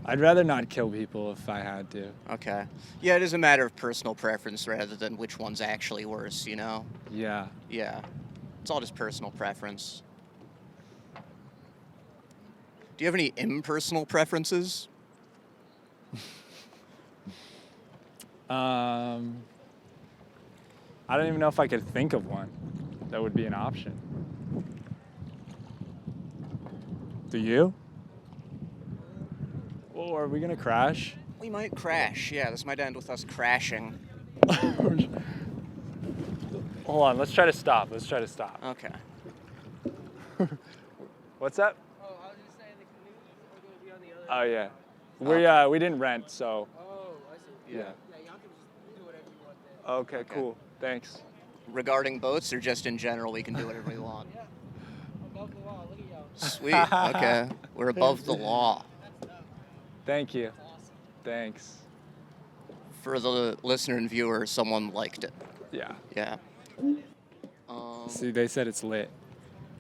I'd rather not kill people if I had to. Okay. Yeah, it is a matter of personal preference rather than which one's actually worse, you know? Yeah. Yeah. It's all just personal preference. Do you have any impersonal preferences? I don't even know if I could think of one that would be an option. Do you? Oh, are we gonna crash? We might crash. Yeah, this might end with us crashing. Hold on, let's try to stop. Okay. What's up? Oh, I was just saying the canoes are going to be on the other. Oh yeah. We didn't rent, so Oh, I see. yeah. Yeah, y'all can just do whatever you want there. Okay, Okay. cool. Thanks. Regarding boats or just in general, we can do whatever we want. Yeah, above the law. Look at y'all. Sweet. Okay. We're above the law. Thank you. Awesome. Thanks. For the listener and viewer, someone liked it. Yeah. Yeah. See, they said it's lit.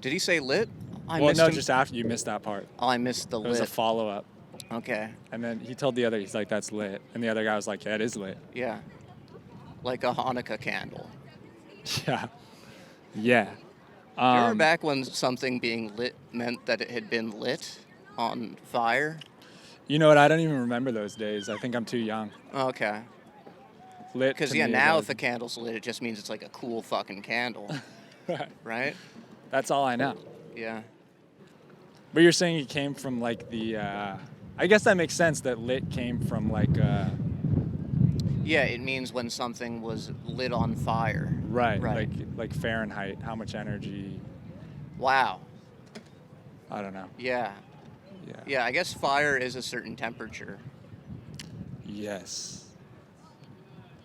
Did he say lit? I Well, missed no, him. just after you missed that part. Oh, I missed the It was a lit. follow-up. Okay. And then he told the other, he's like, that's lit. And the other guy was like, yeah, it is lit. Yeah. Like a Hanukkah candle. Yeah. Yeah. Remember back when something being lit meant that it had been lit on fire? You know what? I don't even remember those days. I think I'm too young. Okay. Lit. Because, to yeah, me now is if a candle's lit, it just means it's like a cool fucking candle. like- Right? That's all I know. Yeah. But you're saying it came from like the, I guess that makes sense that lit came from like, Yeah, it means when something was lit on fire. right, Right. like Fahrenheit, how much energy, Wow. I don't know. Yeah. Yeah. Yeah, I guess fire is a certain temperature. Yes.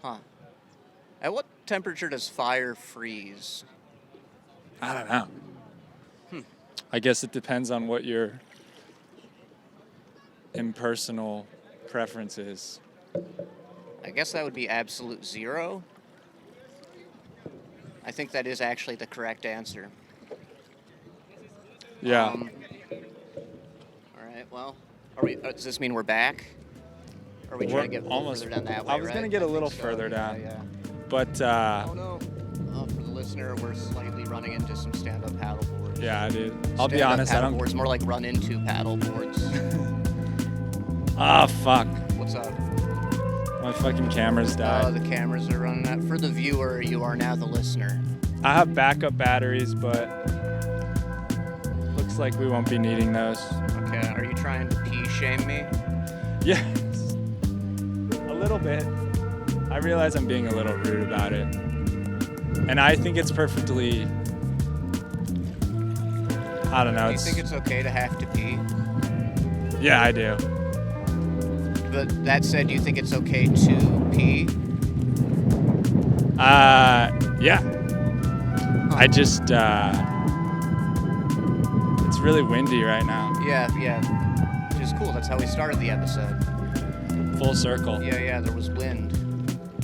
Huh. At what temperature does fire freeze? I don't know. I guess it depends on what your impersonal preference is. I guess that would be absolute zero. I think that is actually the correct answer. Yeah. All right, well, are we? Does this mean we're back? Or are we trying to get a little almost- further down that way, I was right? gonna get a think little so, further yeah, down. Yeah. But Oh, no. For the listener, we're slightly running into some stand-up paddleboards. yeah, dude. I'll be Stand-up honest, I don't. Paddleboards, more like run into paddleboards. Ah, fuck. What's up? One My fucking camera's died. Oh, the cameras are running out. For the viewer, you are now the listener. I have backup batteries, but looks like we won't be needing those. Okay, are you trying to pee shame me? Yes. A little bit. I realize I'm being a little rude about it. And I think it's perfectly... I don't know. Do you think it's okay to have to pee? Yeah, I do. But that said, do you think it's okay to pee? Yeah. I just, it's really windy right now. Yeah. Which is cool. That's how we started the episode. Full circle. Yeah, there was wind.